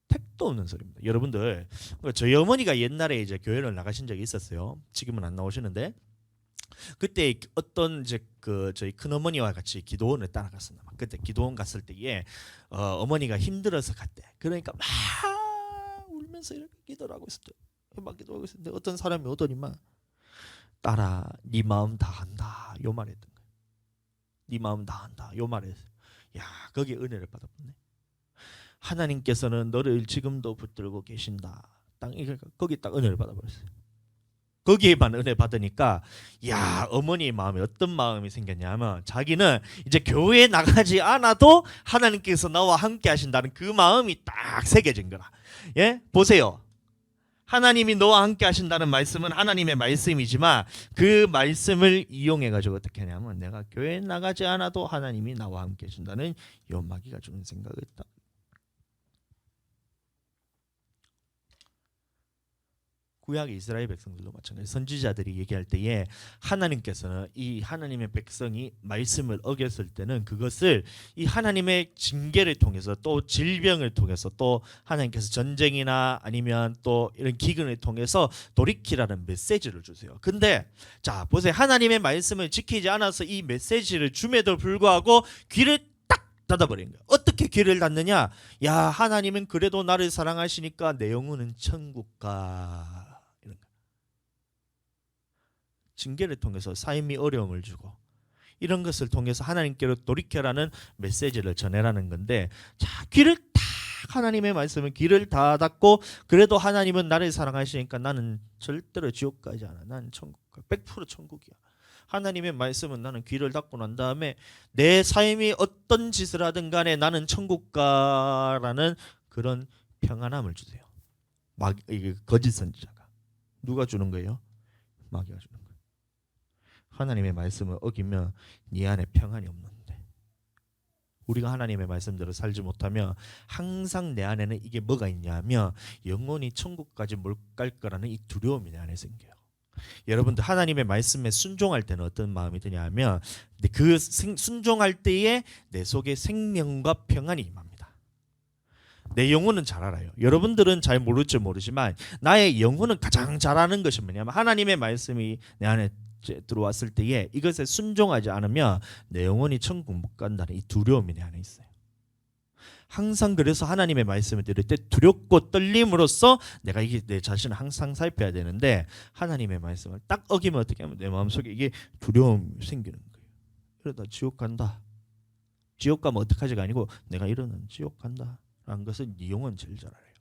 택도 없는 소리입니다. 여러분들 저희 어머니가 옛날에 이제 교회를 나가신 적이 있었어요. 지금은 안 나오시는데 그때 어떤 이제 그 저희 큰 어머니와 같이 기도원을 따라갔습니다. 그때 기도원 갔을 때에 어머니가 힘들어서 갔대. 그러니까 막 울면서 이렇게 기도를 하고 있었대. 막 기도하고 있었는데 어떤 사람이 오더니만 딸아, 네 마음 다 한다. 요 말했던 거예요. 네 마음 다 한다. 요 말했어요. 야, 거기에 은혜를 받았네. 하나님께서는 너를 지금도 붙들고 계신다. 거기 딱 은혜를 받아버렸어요. 거기에만 은혜 받으니까 야, 어머니의 마음에 어떤 마음이 생겼냐면 자기는 이제 교회에 나가지 않아도 하나님께서 나와 함께 하신다는 그 마음이 딱 새겨진 거라. 예? 보세요. 하나님이 너와 함께 하신다는 말씀은 하나님의 말씀이지만 그 말씀을 이용해 가지고 어떻게 하냐면 내가 교회에 나가지 않아도 하나님이 나와 함께 하신다는 연마기가 주는 생각을 했다. 구약 이스라엘 백성들도 마찬가지. 선지자들이 얘기할 때에 하나님께서는 이 하나님의 백성이 말씀을 어겼을 때는 그것을 이 하나님의 징계를 통해서 또 질병을 통해서 또 하나님께서 전쟁이나 아니면 또 이런 기근을 통해서 돌이키라는 메시지를 주세요. 근데 자 보세요. 하나님의 말씀을 지키지 않아서 이 메시지를 줌에도 불구하고 귀를 닫아버린 거예요. 어떻게 귀를 닫느냐? 야, 하나님은 그래도 나를 사랑하시니까 내 영혼은 천국 가. 이런 거. 징계를 통해서 삶이 어려움을 주고 이런 것을 통해서 하나님께로 돌이켜라는 메시지를 전해라는 건데 자, 귀를 딱 하나님의 말씀을 귀를 다 닫고 그래도 하나님은 나를 사랑하시니까 나는 절대로 지옥 가지 않아. 나는 천국 가. 100% 천국이야. 하나님의 말씀은 나는 귀를 닫고 난 다음에 내 삶이 어떤 짓을 하든 간에 나는 천국 가라는 그런 평안함을 주세요. 거짓 선지자가. 누가 주는 거예요? 마귀가 주는 거예요. 하나님의 말씀을 어기면 네 안에 평안이 없는데 우리가 하나님의 말씀대로 살지 못하면 항상 내 안에는 이게 뭐가 있냐면 영원히 천국까지 못 갈 거라는 이 두려움이 내 안에 생겨요. 여러분들 하나님의 말씀에 순종할 때는 어떤 마음이 드냐면 그 순종할 때에 내 속에 생명과 평안이 임합니다. 내 영혼은 잘 알아요. 여러분들은 잘 모를지 모르지만 나의 영혼은 가장 잘 아는 것이 뭐냐면 하나님의 말씀이 내 안에 들어왔을 때에 이것에 순종하지 않으면 내 영혼이 천국 못 간다는 이 두려움이 내 안에 있어요. 항상 그래서 하나님의 말씀을 들을 때 두렵고 떨림으로써 내가 이게 내 자신을 항상 살펴야 되는데 하나님의 말씀을 딱 어기면 어떻게 하면 내 마음속에 이게 두려움이 생기는 거예요. 이러다 지옥 간다. 지옥 가면 어떡하지가 아니고 내가 이러는 지옥 간다라는 것을 네 영혼 제일 잘 알아요.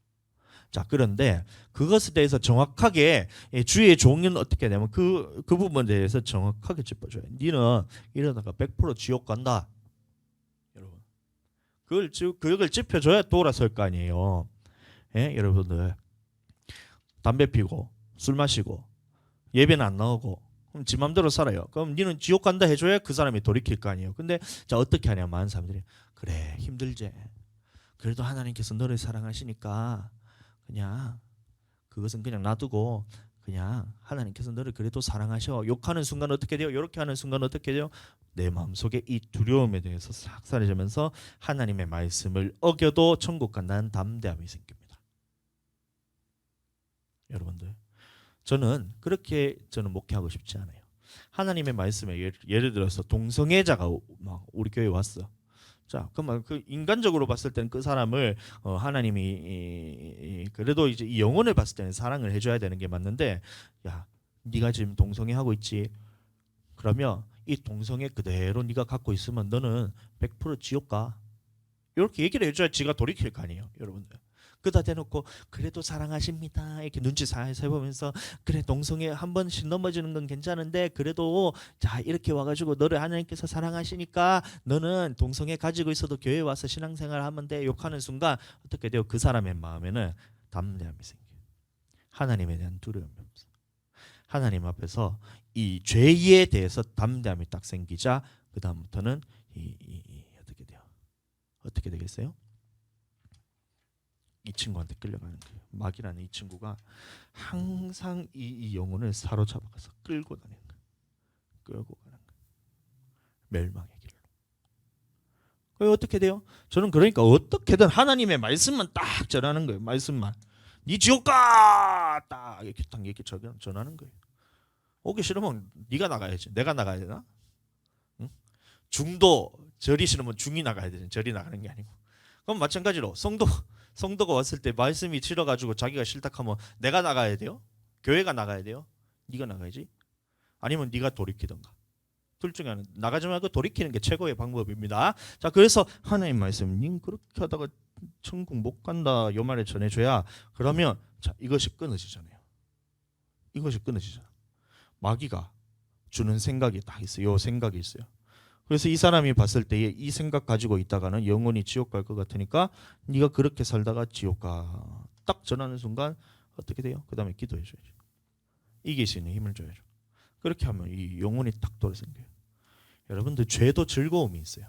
자, 그런데 그것에 대해서 정확하게 주의 종은 어떻게 되면 그 부분에 대해서 정확하게 짚어줘요. 너는 이러다가 100% 지옥 간다. 그걸 짚어줘야 돌아설 거 아니에요. 예? 여러분들 담배 피고 술 마시고 예배는 안 나오고 그럼 지 맘대로 살아요. 그럼 니는 지옥 간다 해줘야 그 사람이 돌이킬 거 아니에요. 근데 자 어떻게 하냐 많은 사람들이 그래 힘들지. 그래도 하나님께서 너를 사랑하시니까 그냥 그것은 그냥 놔두고 그냥 하나님께서 너를 그래도 사랑하셔. 욕하는 순간 어떻게 돼요? 이렇게 하는 순간 어떻게 돼요? 내 마음속에 이 두려움에 대해서 싹 사라지면서 하나님의 말씀을 어겨도 천국 간다는 담대함이 생깁니다. 여러분들 저는 그렇게 목회하고 싶지 않아요. 하나님의 말씀에 예를 들어서 동성애자가 막 우리 교회에 왔어. 자, 그러면 그 인간적으로 봤을 때는 그 사람을 하나님이 그래도 이제 이 영혼을 봤을 때는 사랑을 해줘야 되는 게 맞는데, 야, 네가 지금 동성애 하고 있지? 그러면 이 동성애 그대로 네가 갖고 있으면 너는 100% 지옥 가. 이렇게 얘기를 해줘야 지가 돌이킬 거 아니에요, 여러분들. 그다 대놓고 그래도 사랑하십니다 이렇게 눈치 살살 보면서 그래 동성애 한 번씩 넘어지는 건 괜찮은데 그래도 자 이렇게 와가지고 너를 하나님께서 사랑하시니까 너는 동성애 가지고 있어도 교회 와서 신앙생활 하면 돼. 욕하는 순간 어떻게 돼요? 그 사람의 마음에는 담대함이 생겨요. 하나님에 대한 두려움이 없어요. 하나님 앞에서 이 죄에 대해서 담대함이 딱 생기자 그 다음부터는 어떻게 돼요? 어떻게 되겠어요? 이 친구한테 끌려가는 거예요. 마귀라는 이 친구가 항상 이 영혼을 사로잡아서 끌고 다니는 거예요. 끌고 가는 거예요. 멸망의 길로. 그게 어떻게 돼요? 저는 그러니까 어떻게든 하나님의 말씀만 딱 전하는 거예요. 말씀만. 네 지옥 가! 딱 이렇게 딱 이렇게 전하는 거예요. 오기 싫으면 네가 나가야지. 내가 나가야 되나? 응? 중도 절이 싫으면 중이 나가야 되지. 절이 나가는 게 아니고. 그럼 마찬가지로 성도가 왔을 때 말씀이 싫어가지고 자기가 싫다 하면 내가 나가야 돼요? 교회가 나가야 돼요? 네가 나가야지. 아니면 네가 돌이키던가. 둘 중에 하나. 나가지 말고 돌이키는 게 최고의 방법입니다. 자, 그래서 하나님 말씀, 님 그렇게 하다가 천국 못 간다 요 말을 전해줘야 그러면 자 이것이 끊어지잖아요. 이것이 끊어지잖아. 마귀가 주는 생각이 딱 있어요. 요 생각이 있어요. 그래서 이 사람이 봤을 때에 이 생각 가지고 있다가는 영원히 지옥 갈 것 같으니까 네가 그렇게 살다가 지옥 가. 딱 전하는 순간 어떻게 돼요? 그 다음에 기도해 줘야죠. 이길 수 있는 힘을 줘야죠. 그렇게 하면 이 영혼이 딱 돌아생겨요. 여러분들 죄도 즐거움이 있어요.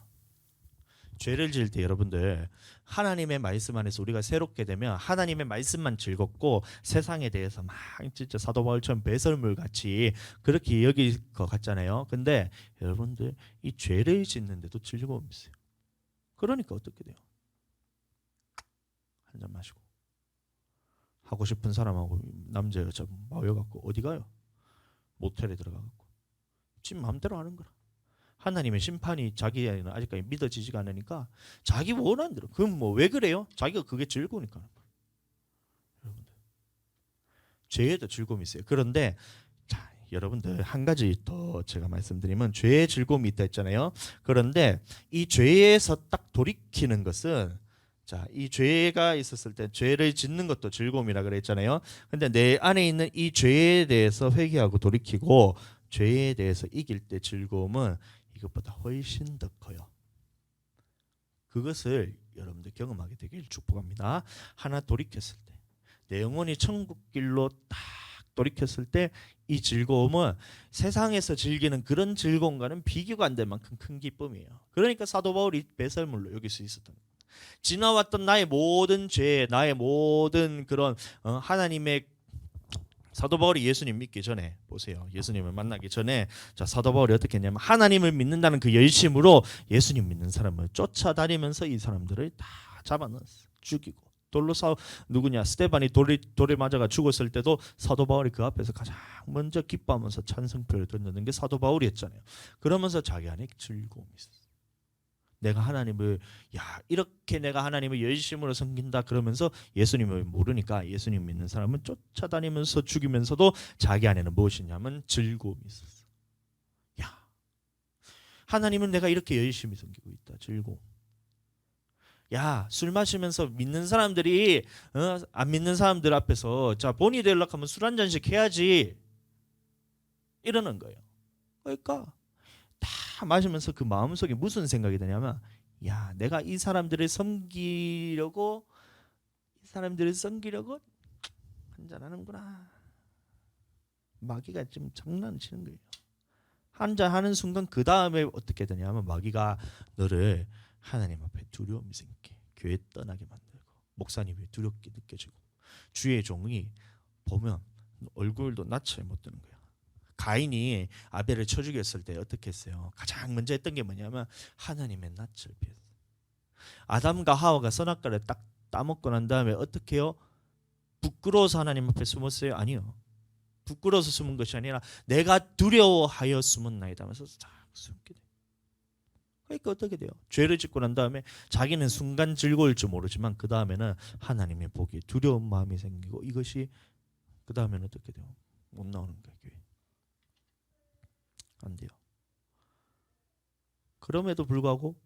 죄를 지을 때 여러분들 하나님의 말씀 안에서 우리가 새롭게 되면 하나님의 말씀만 즐겁고 세상에 대해서 막 진짜 사도 바울처럼 배설물 같이 그렇게 여길 것 같잖아요. 근데 여러분들 이 죄를 짓는데도 즐거움이 있어요. 그러니까 어떻게 돼요? 한 잔 마시고 하고 싶은 사람하고 남자 여자 모여갖고 어디 가요? 모텔에 들어가갖고 지 마음대로 하는 거라. 하나님의 심판이 자기에는 아직까지 믿어지지가 않으니까 자기 원하는 대로. 그럼 뭐 왜 그래요? 자기가 그게 즐거우니까. 여러분들 죄에도 즐거움이 있어요. 그런데 자, 여러분들 한 가지 더 제가 말씀드리면 죄의 즐거움이 있다 했잖아요. 그런데 이 죄에서 딱 돌이키는 것은 자, 이 죄가 있었을 때 죄를 짓는 것도 즐거움이라 그랬잖아요. 근데 내 안에 있는 이 죄에 대해서 회개하고 돌이키고 죄에 대해서 이길 때 즐거움은 이것보다 훨씬 더 커요. 그것을 여러분들 경험하게 되길 축복합니다. 하나 돌이켰을 때, 내 영혼이 천국길로 딱 돌이켰을 때 이 즐거움은 세상에서 즐기는 그런 즐거움과는 비교가 안 될 만큼 큰 기쁨이에요. 그러니까 사도 바울이 배설물로 여길 수 있었던 거예요. 지나왔던 나의 모든 죄, 나의 모든 그런 하나님의 사도 바울이 예수님 믿기 전에 보세요. 예수님을 만나기 전에 자 사도 바울이 어떻게 했냐면 하나님을 믿는다는 그 열심으로 예수님 믿는 사람을 쫓아다니면서 이 사람들을 다 잡아넣었어. 죽이고 돌로 싸우 누구냐 스데반이 돌에 맞아가 죽었을 때도 사도 바울이 그 앞에서 가장 먼저 기뻐하면서 찬성표를 던졌는 게 사도 바울이었잖아요. 그러면서 자기 안에 즐거움이 있었어. 내가 하나님을 이렇게 내가 하나님을 열심으로 섬긴다 그러면서 예수님을 모르니까 예수님 믿는 사람은 쫓아다니면서 죽이면서도 자기 안에는 무엇이냐면 즐거움이 있었어. 하나님은 내가 이렇게 열심히 섬기고 있다. 즐거움. 술 마시면서 믿는 사람들이 안 믿는 사람들 앞에서 자 본이 되려고 하면 술 한 잔씩 해야지 이러는 거예요. 그러니까 다 마시면서 그 마음속에 무슨 생각이 드냐면 내가 이 사람들을 섬기려고 한잔하는구나. 마귀가 좀 장난치는 거예요. 한잔하는 순간 그 다음에 어떻게 되냐면 마귀가 너를 하나님 앞에 두려움이 생기게 교회 떠나게 만들고 목사님이 두렵게 느껴지고 주의 종이 보면 얼굴도 낯을 못 드는 거예요. 가인이 아벨을 쳐 죽였을 때 어떻게 했어요? 가장 먼저 했던 게 뭐냐면 하나님의 낯을 피했어요. 아담과 하와가 선악과를 딱 따먹고 난 다음에 어떻게 해요? 부끄러워서 하나님 앞에 숨었어요? 아니요. 부끄러워서 숨은 것이 아니라 내가 두려워하여 숨었나이다 하면서 딱 숨게 돼요. 그러니까 어떻게 돼요? 죄를 짓고 난 다음에 자기는 순간 즐거울 줄 모르지만 그 다음에는 하나님의 보기에 두려운 마음이 생기고 이것이 그 다음에는 어떻게 돼요? 못 나오는 거예요. 교회. 안 돼요. 그럼에도 불구하고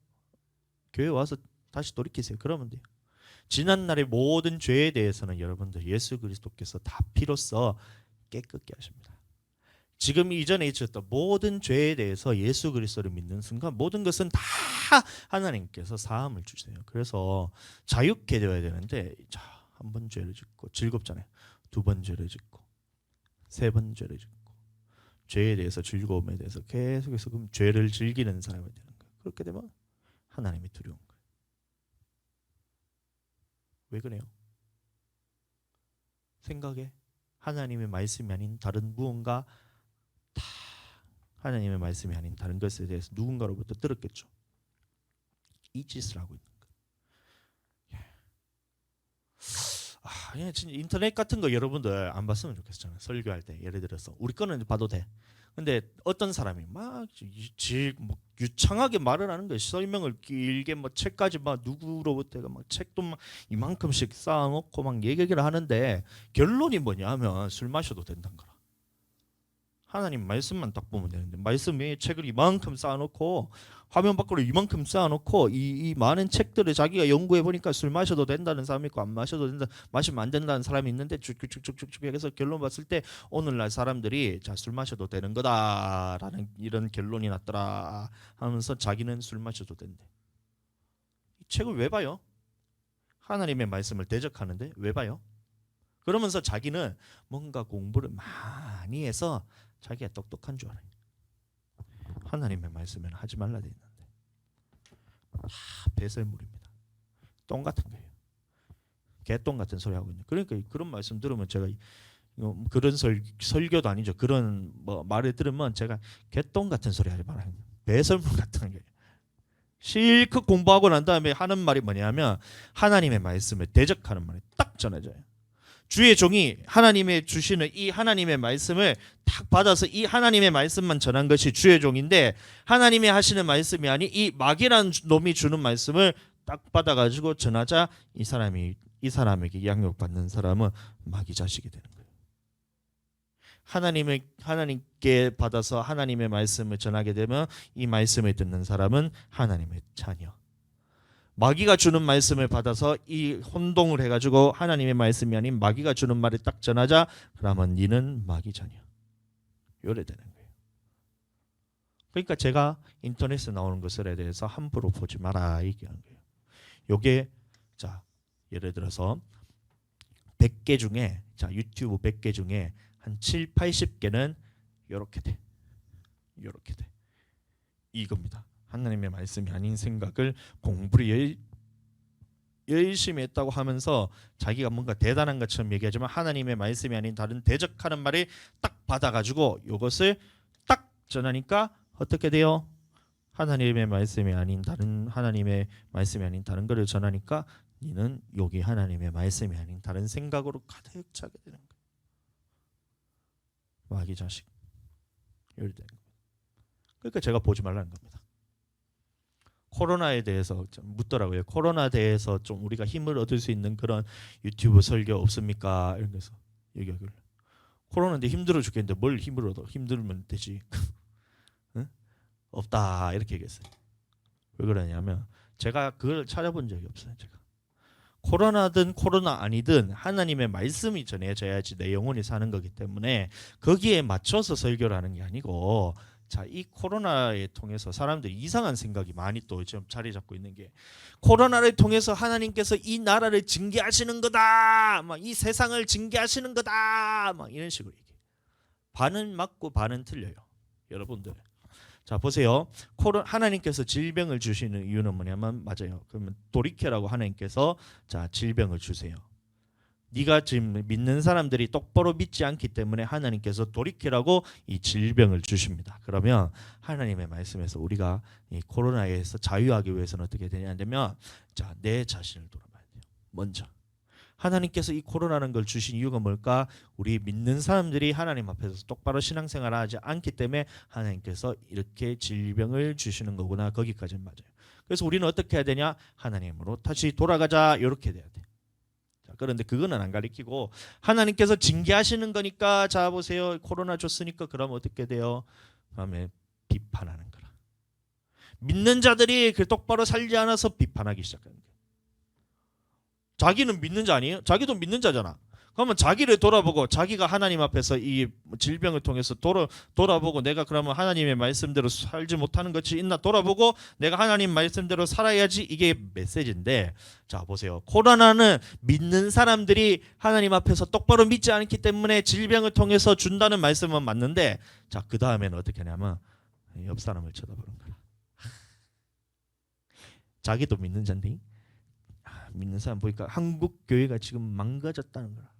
교회 와서 다시 돌이키세요. 그러면 돼요. 지난날의 모든 죄에 대해서는 여러분들 예수 그리스도께서 다 피로써 깨끗게 하십니다. 지금 이전에 있었던 모든 죄에 대해서 예수 그리스도를 믿는 순간 모든 것은 다 하나님께서 사함을 주세요. 그래서 자유케 되어야 되는데 한 번 죄를 짓고 즐겁잖아요. 두 번 죄를 짓고 세 번 죄를 짓고 죄에 대해서 즐거움에 대해서 계속해서 그럼 죄를 즐기는 사람이 되는 거예요. 그렇게 되면 하나님이 두려운 거예요. 왜 그래요? 생각에 하나님의 말씀이 아닌 다른 무언가, 다 하나님의 말씀이 아닌 다른 것에 대해서 누군가로부터 들었겠죠. 이 짓을 하고 있는 거예요. 예, 진짜 인터넷 같은 거 여러분들 안 봤으면 좋겠어요. 설교할 때 예를 들어서 우리 거는 봐도 돼. 근데 어떤 사람이 막 뭐 유창하게 말을 하는 거예요. 설명을 길게 뭐 책까지 막 누구로부터 막 책도 막 이만큼씩 쌓아놓고 막 얘기를 하는데 결론이 뭐냐면 술 마셔도 된다는 거라. 하나님 말씀만 딱 보면 되는데 말씀 위에 책을 이만큼 쌓아놓고 화면 밖으로 이만큼 쌓아놓고 이 많은 책들을 자기가 연구해 보니까 술 마셔도 된다는 사람이 있고 안 마셔도 된다, 마시면 안 된다는 사람이 있는데 쭉쭉쭉쭉쭉 해서 결론 봤을 때 오늘날 사람들이 자, 술 마셔도 되는 거다라는 이런 결론이 났더라 하면서 자기는 술 마셔도 된대. 이 책을 왜 봐요? 하나님의 말씀을 대적하는데 왜 봐요? 그러면서 자기는 뭔가 공부를 많이 해서 자기가 똑똑한 줄 알아요. 하나님의 말씀에는 하지 말라 돼 있는데 다 배설물입니다. 똥 같은 거예요. 개똥 같은 소리 하고 있는. 그러니까 그런 말씀 들으면 제가 그런 설교도 아니죠. 그런 뭐 말을 들으면 제가 개똥 같은 소리 하지 말아요. 배설물 같은 거예요. 실컷 공부하고 난 다음에 하는 말이 뭐냐면 하나님의 말씀을 대적하는 말이 딱 전해져요. 주의 종이 하나님의 주시는 이 하나님의 말씀을 딱 받아서 이 하나님의 말씀만 전한 것이 주의 종인데 하나님이 하시는 말씀이 아닌 이 마귀라는 놈이 주는 말씀을 딱 받아가지고 전하자 이 사람에게 양육받는 사람은 마귀 자식이 되는 거예요. 하나님께 받아서 하나님의 말씀을 전하게 되면 이 말씀을 듣는 사람은 하나님의 자녀. 마귀가 주는 말씀을 받아서 이 혼동을 해가지고 하나님의 말씀이 아닌 마귀가 주는 말을 딱 전하자 그러면 니는 마귀 자녀. 요래 되는 거예요. 그러니까 제가 인터넷에 나오는 것에 대해서 함부로 보지 마라 얘기하는 거예요. 요게 자 예를 들어서 100개 중에 자 유튜브 100개 중에 한 7, 80개는 요렇게 돼. 요렇게 돼. 이겁니다. 하나님의 말씀이 아닌 생각을 공부를 열심히 했다고 하면서 자기가 뭔가 대단한 것처럼 얘기하지만 하나님의 말씀이 아닌 다른 대적하는 말을 딱 받아가지고 이것을 딱 전하니까 어떻게 돼요? 하나님의 말씀이 아닌 다른 거를 전하니까 너는 여기 하나님의 말씀이 아닌 다른 생각으로 가득 차게 되는 거예요. 마귀 자식. 그러니까 제가 보지 말라는 겁니다. 코로나에 대해서 좀 묻더라고요. 코로나에 대해서 좀 우리가 힘을 얻을 수 있는 그런 유튜브 설교 없습니까? 이런 데서 얘기하길래 코로나인데 힘들어 죽겠는데 뭘 힘을 얻어? 힘들면 되지. 응? 없다 이렇게 얘기했어요. 왜 그러냐면 제가 그걸 찾아본 적이 없어요. 제가 코로나든 코로나 아니든 하나님의 말씀이 전해져야지 내 영혼이 사는 거기 때문에 거기에 맞춰서 설교를 하는 게 아니고 자, 이 코로나에 통해서 사람들이 이상한 생각이 많이 또 지금 자리 잡고 있는 게 코로나를 통해서 하나님께서 이 나라를 징계하시는 거다. 막 이 세상을 징계하시는 거다. 막 이런 식으로 얘기해. 반은 맞고 반은 틀려요. 여러분들. 자, 보세요. 하나님께서 질병을 주시는 이유는 뭐냐면 맞아요. 그러면 돌이켜라고 하나님께서 자, 질병을 주세요. 네가 지금 믿는 사람들이 똑바로 믿지 않기 때문에 하나님께서 돌이키라고 이 질병을 주십니다. 그러면 하나님의 말씀에서 우리가 이 코로나에서 자유하기 위해서는 어떻게 되냐면 자, 내 자신을 돌아봐야 돼요. 먼저 하나님께서 이 코로나라는 걸 주신 이유가 뭘까? 우리 믿는 사람들이 하나님 앞에서 똑바로 신앙생활을 하지 않기 때문에 하나님께서 이렇게 질병을 주시는 거구나. 거기까지는 맞아요. 그래서 우리는 어떻게 해야 되냐? 하나님으로 다시 돌아가자. 이렇게 돼야 돼. 그런데 그거는 안 가리키고 하나님께서 징계하시는 거니까 자 보세요. 코로나 줬으니까 그러면 어떻게 돼요? 그다음에 비판하는 거라. 믿는 자들이 그 똑바로 살지 않아서 비판하기 시작하는 거예요. 자기는 믿는 자 아니에요? 자기도 믿는 자잖아. 그러면 자기를 돌아보고 자기가 하나님 앞에서 이 질병을 통해서 돌아보고 내가 그러면 하나님의 말씀대로 살지 못하는 것이 있나 돌아보고 내가 하나님 말씀대로 살아야지 이게 메시지인데 자 보세요. 코로나는 믿는 사람들이 하나님 앞에서 똑바로 믿지 않기 때문에 질병을 통해서 준다는 말씀은 맞는데 자 그 다음에는 어떻게 하냐면 옆 사람을 쳐다보는 거야. 자기도 믿는 자인데 믿는 사람 보니까 한국 교회가 지금 망가졌다는 거야.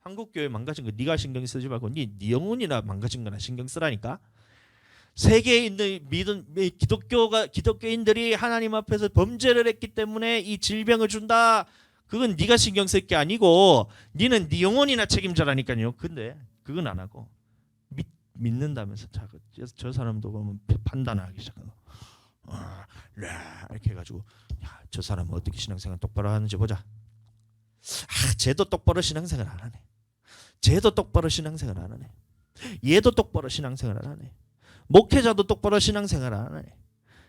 한국 교회 망가진 거 네가 신경 쓰지 말고 네 영혼이나 망가진 거나 신경 쓰라니까. 세계에 있는 기독교인들이 하나님 앞에서 범죄를 했기 때문에 이 질병을 준다. 그건 네가 신경 쓸 게 아니고 네는 네 영혼이나 책임져라니까요. 근데 그건 안 하고 믿는다면서 저 사람도 보면 판단하기 시작하고 이렇게 해가지고 야, 저 사람은 어떻게 신앙생활 똑바로 하는지 보자. 쟤도 똑바로 신앙생활 안 하네. 쟤도 똑바로 신앙생활 안 하네. 얘도 똑바로 신앙생활 안 하네. 목회자도 똑바로 신앙생활 안 하네.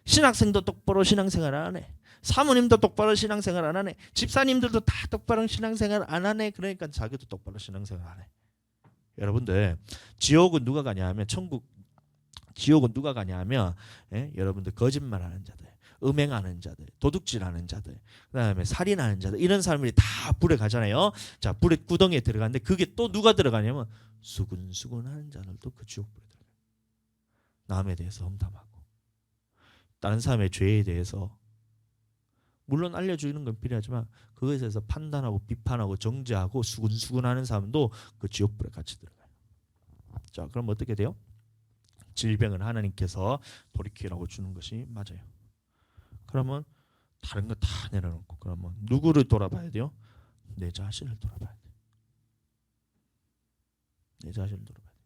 신학생도 똑바로 신앙생활 안 하네. 사모님도 똑바로 신앙생활 안 하네. 집사님들도 다 똑바로 신앙생활 안 하네. 그러니까 자기도 똑바로 신앙생활 안 해. 여러분들 지옥은 누가 가냐 하면 지옥은 누가 가냐 하면 여러분들 거짓말하는 자들, 음행하는 자들, 도둑질하는 자들, 그다음에 살인하는 자들 이런 사람들이 다 불에 가잖아요. 자, 불의 구덩이에 들어가는데 그게 또 누가 들어가냐면 수군수군하는 자들도 그 지옥불에 들어가요. 남에 대해서 험담하고 다른 사람의 죄에 대해서 물론 알려주는 건 필요하지만 그것에 대해서 판단하고 비판하고 정죄하고 수군수군하는 사람도 그 지옥불에 같이 들어가요. 자, 그럼 어떻게 돼요? 질병을 하나님께서 돌이키라고 주는 것이 맞아요. 그러면 다른 거 다 내려놓고 그러면 누구를 돌아봐야 돼요? 내 자신을 돌아봐야 돼. 내 자신을 돌아봐야 돼.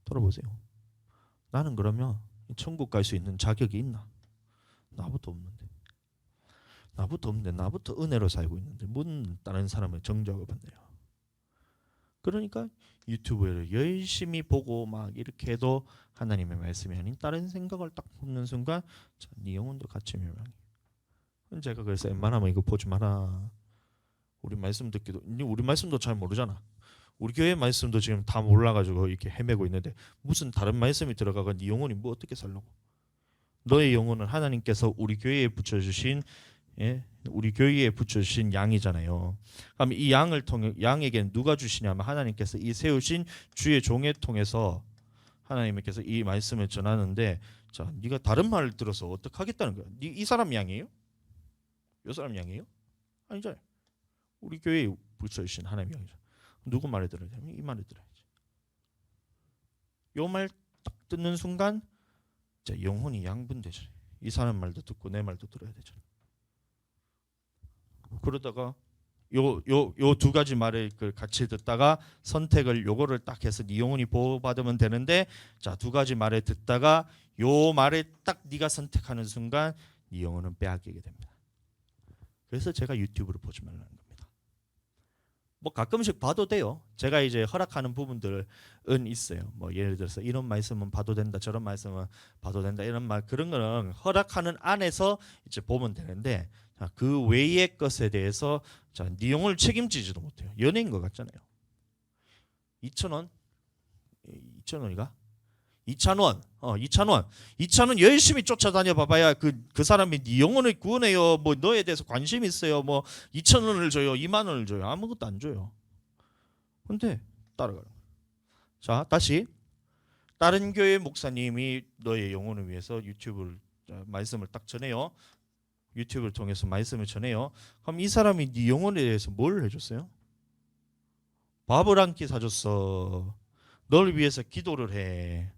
돌아보세요. 나는 그러면 천국 갈 수 있는 자격이 있나? 나부터 없는데. 나부터 은혜로 살고 있는데 뭔 다른 사람을 정죄하고 받네요. 그러니까 유튜브를 열심히 보고 막 이렇게 해도 하나님의 말씀이 아닌 다른 생각을 딱 보는 순간 자, 네 영혼도 같이 멸망해. 제가 그래서 웬만하면 이거 보지 마라. 우리 말씀 듣기도 우리 말씀도 잘 모르잖아. 우리 교회 말씀도 지금 다 몰라가지고 이렇게 헤매고 있는데 무슨 다른 말씀이 들어가고 네 영혼이 뭐 어떻게 살려고? 너의 영혼은 하나님께서 우리 교회에 붙여주신 우리 교회에 붙여주신 양이잖아요. 그럼 이 양을 통해 양에게는 누가 주시냐면 하나님께서 이 세우신 주의 종에 통해서 하나님께서 이 말씀을 전하는데 자, 네가 다른 말을 들어서 어떻게 하겠다는 거야? 이 사람 양이에요? 이 사람 양이에요? 아니잖아요. 우리 교회에 붙여주신 하나님 양이죠. 누구 말을 들어야 되면 이 말을 들어야지. 요 말 딱 듣는 순간 자, 영혼이 양분되죠. 이 사람 말도 듣고 내 말도 들어야 되죠. 그러다가 요 두 가지 말을 같이 듣다가 선택을 요거를 딱 해서 네 영혼이 보호받으면 되는데 자, 두 가지 말을 듣다가 요 말을 딱 네가 선택하는 순간 네 영혼은 빼앗기게 됩니다. 그래서 제가 유튜브를 보지 말라는 겁니다. 뭐 가끔씩 봐도 돼요. 제가 이제 허락하는 부분들은 있어요. 뭐 예를 들어서 이런 말씀은 봐도 된다, 저런 말씀은 봐도 된다, 이런 말 그런 거는 허락하는 안에서 이제 보면 되는데 자, 그 외의 것에 대해서 자, 네 영혼을 책임지지도 못해요. 연예인 것 같잖아요. 2,000원, 2,000원이가? 2,000원 열심히 쫓아다녀 봐봐야 그 사람이 네 영혼을 구원해요. 뭐 너에 대해서 관심 있어요. 뭐 2,000원을 줘요, 2만 원을 줘요. 아무것도 안 줘요. 근데 따라가요. 자, 다시 다른 교회 목사님이 너의 영혼을 위해서 유튜브를 말씀을 딱 전해요. 유튜브를 통해서 말씀을 전해요. 그럼 이 사람이 네 영혼에 대해서 뭘 해줬어요? 밥을 한 끼 사줬어. 너를 위해서 기도를 해.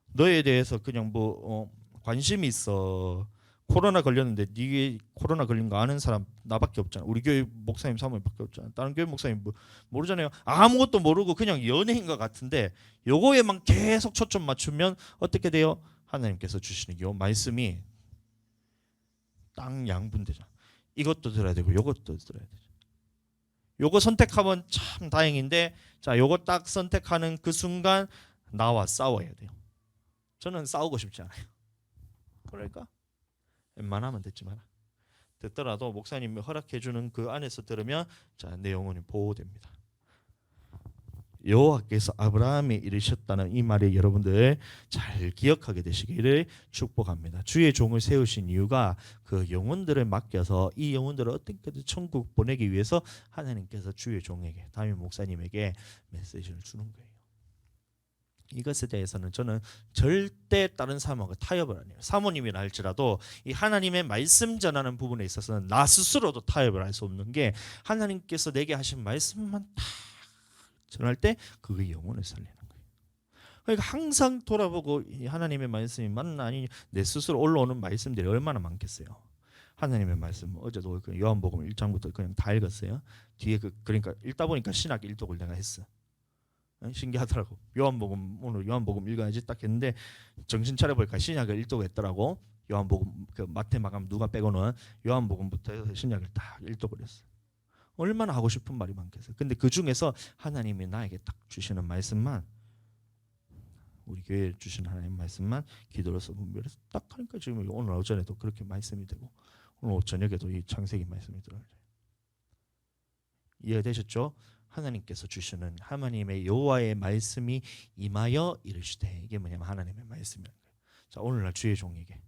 너에 대해서 그냥 뭐 관심이 있어. 코로나 걸렸는데 네게 코로나 걸린 거 아는 사람 나밖에 없잖아. 우리 교회 목사님 사모님밖에 없잖아. 다른 교회 목사님 모르잖아요. 아무것도 모르고 그냥 연예인 것 같은데 요거에만 계속 초점 맞추면 어떻게 돼요? 하나님께서 주시는 요 말씀이 딱 양분되잖아. 이것도 들어야 되고 요것도 들어야 되죠. 요거 선택하면 참 다행인데 자, 요거 딱 선택하는 그 순간 나와 싸워야 돼요. 저는 싸우고 싶지 않아요. 그러니까 웬만하면 듣지 마라. 듣더라도 목사님이 허락해주는 그 안에서 들으면 자, 내 영혼이 보호됩니다. 여호와께서 아브라함이 이르셨다는 이 말이 여러분들 잘 기억하게 되시기를 축복합니다. 주의 종을 세우신 이유가 그 영혼들을 맡겨서 이 영혼들을 어떻게든 천국 보내기 위해서 하나님께서 주의 종에게 담임 목사님에게 메시지를 주는 거예요. 이것에 대해서는 저는 절대 다른 사람하고 타협을 안 해요. 사모님이라 할지라도 이 하나님의 말씀 전하는 부분에 있어서는 나 스스로도 타협을 할 수 없는 게 하나님께서 내게 하신 말씀만 다 전할 때 그의 영혼을 살리는 거예요. 그러니까 항상 돌아보고 이 하나님의 말씀이 맞나 아니 내 스스로 올라오는 말씀들이 얼마나 많겠어요. 하나님의 말씀 어제도 그 요한복음 1장부터 그냥 다 읽었어요. 뒤에 그러니까 읽다 보니까 신학 일독을 내가 했어. 신기하더라고. 오늘 요한복음 읽어야지 딱 했는데 정신 차려보니까 신약을 일독했더라고. 요한복음 그 마태 마감 누가 빼고는 요한복음부터 해서 신약을 딱 일독을 했어. 얼마나 하고 싶은 말이 많겠어요. 근데 그 중에서 하나님이 나에게 딱 주시는 말씀만 우리 교회에 주신 하나님 말씀만 기도로서 분별해서 딱 하니까 지금 오늘 오전에도 그렇게 말씀이 되고 오늘 저녁에도 이 창세기 말씀이 들어요. 이해되셨죠? 하나님께서 주시는 하나님의 여호와의 말씀이 임하여 이르시되 이게 뭐냐면 하나님의 말씀이라는 거예요. 자 오늘날 주의 종에게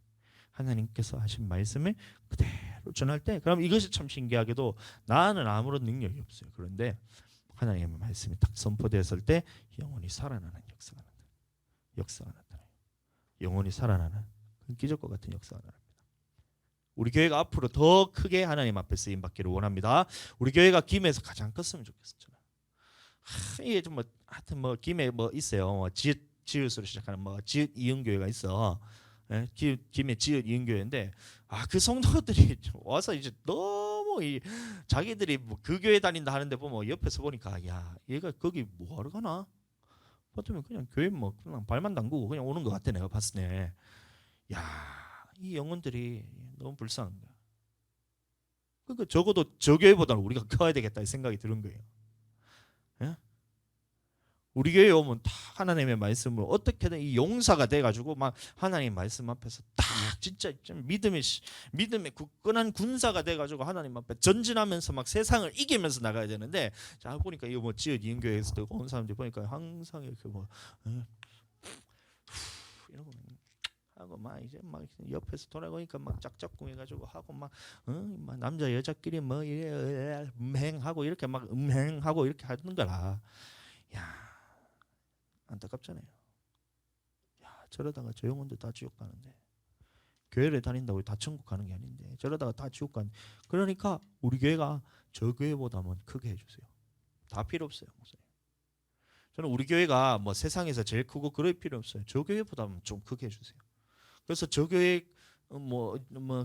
하나님께서 하신 말씀을 그대로 전할 때 그럼 이것이 참 신기하게도 나는 아무런 능력이 없어요. 그런데 하나님의 말씀이 딱 선포되었을 때 영혼이 살아나는 역사가 나타나요. 영혼이 살아나는 기적과 같은 역사가 나타납니다. 우리 교회가 앞으로 더 크게 하나님 앞에 쓰임 받기를 원합니다. 우리 교회가 김해에서 가장 컸으면 좋겠어요. 이게 좀 하여튼 김해 있어요. 지읒으로 시작하는 지읒 이은교회가 있어. 김해 지읒 이은교회인데 그 성도들이 와서 이제 너무 자기들이 그 교회 다닌다 하는데 보면 옆에서 보니까 야 얘가 거기 뭐하러 가나? 보통 그냥 교회 그냥 발만 담그고 그냥 오는 것 같아 내가 봤을 때. 야 이 영혼들이 너무 불쌍한 거야. 그러니까 적어도 저 교회보다는 우리가 커야 되겠다 이 생각이 드는 거예요. 예? 우리 교회에 오면 다 하나님의 말씀을 어떻게든 이 용사가 돼가지고 막 하나님 말씀 앞에서 딱 진짜 믿음의 굳건한 군사가 돼가지고 하나님 앞에 전진하면서 막 세상을 이기면서 나가야 되는데 자 보니까 이거 지읒 이은교회에서 온 사람들 보니까 항상 이렇게 이러고 하고 막 이제 막 옆에서 돌아보니까 막 짝짝꿍해가지고 하고 막 남자 여자끼리 음행하고 이렇게 막 음행하고 이렇게 하는 거라. 야 안타깝잖아요. 야 저러다가 저 영혼들 다 지옥 가는데 교회를 다닌다고 다 천국 가는 게 아닌데 저러다가 다 지옥 가는. 그러니까 우리 교회가 저 교회보다는 크게 해주세요. 다 필요 없어요, 목사님. 저는 우리 교회가 세상에서 제일 크고 그럴 필요 없어요. 저 교회보다는 좀 크게 해주세요. 그래서 저 교회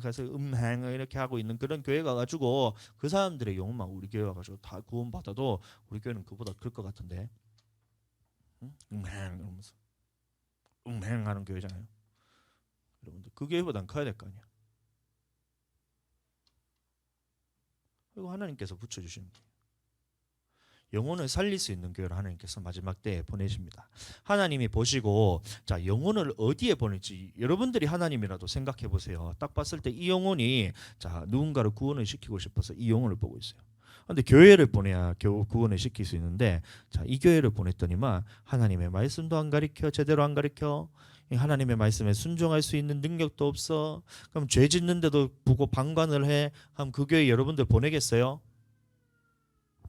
가서 음행을 이렇게 하고 있는 그런 교회 가가지고 그 사람들의 영혼만 우리 교회 와가지고 다 구원 받아도 우리 교회는 그보다 클 것 같은데. 음행 이러면서 음행하는 교회잖아요. 여러분들 그 교회보단 커야 될 거 아니야. 그리고 하나님께서 붙여주시는 거예요. 영혼을 살릴 수 있는 교회를 하나님께서 마지막 때에 보내십니다. 하나님이 보시고 자 영혼을 어디에 보낼지 여러분들이 하나님이라도 생각해 보세요. 딱 봤을 때 이 영혼이 자 누군가를 구원을 시키고 싶어서 이 영혼을 보고 있어요. 근데 교회를 보내야 겨우 구원을 시킬 수 있는데 자 이 교회를 보냈더니만 하나님의 말씀도 안 가르쳐 제대로 안 가르쳐 하나님의 말씀에 순종할 수 있는 능력도 없어. 그럼 죄 짓는데도 보고 방관을 해. 그럼 그 교회 여러분들 보내겠어요?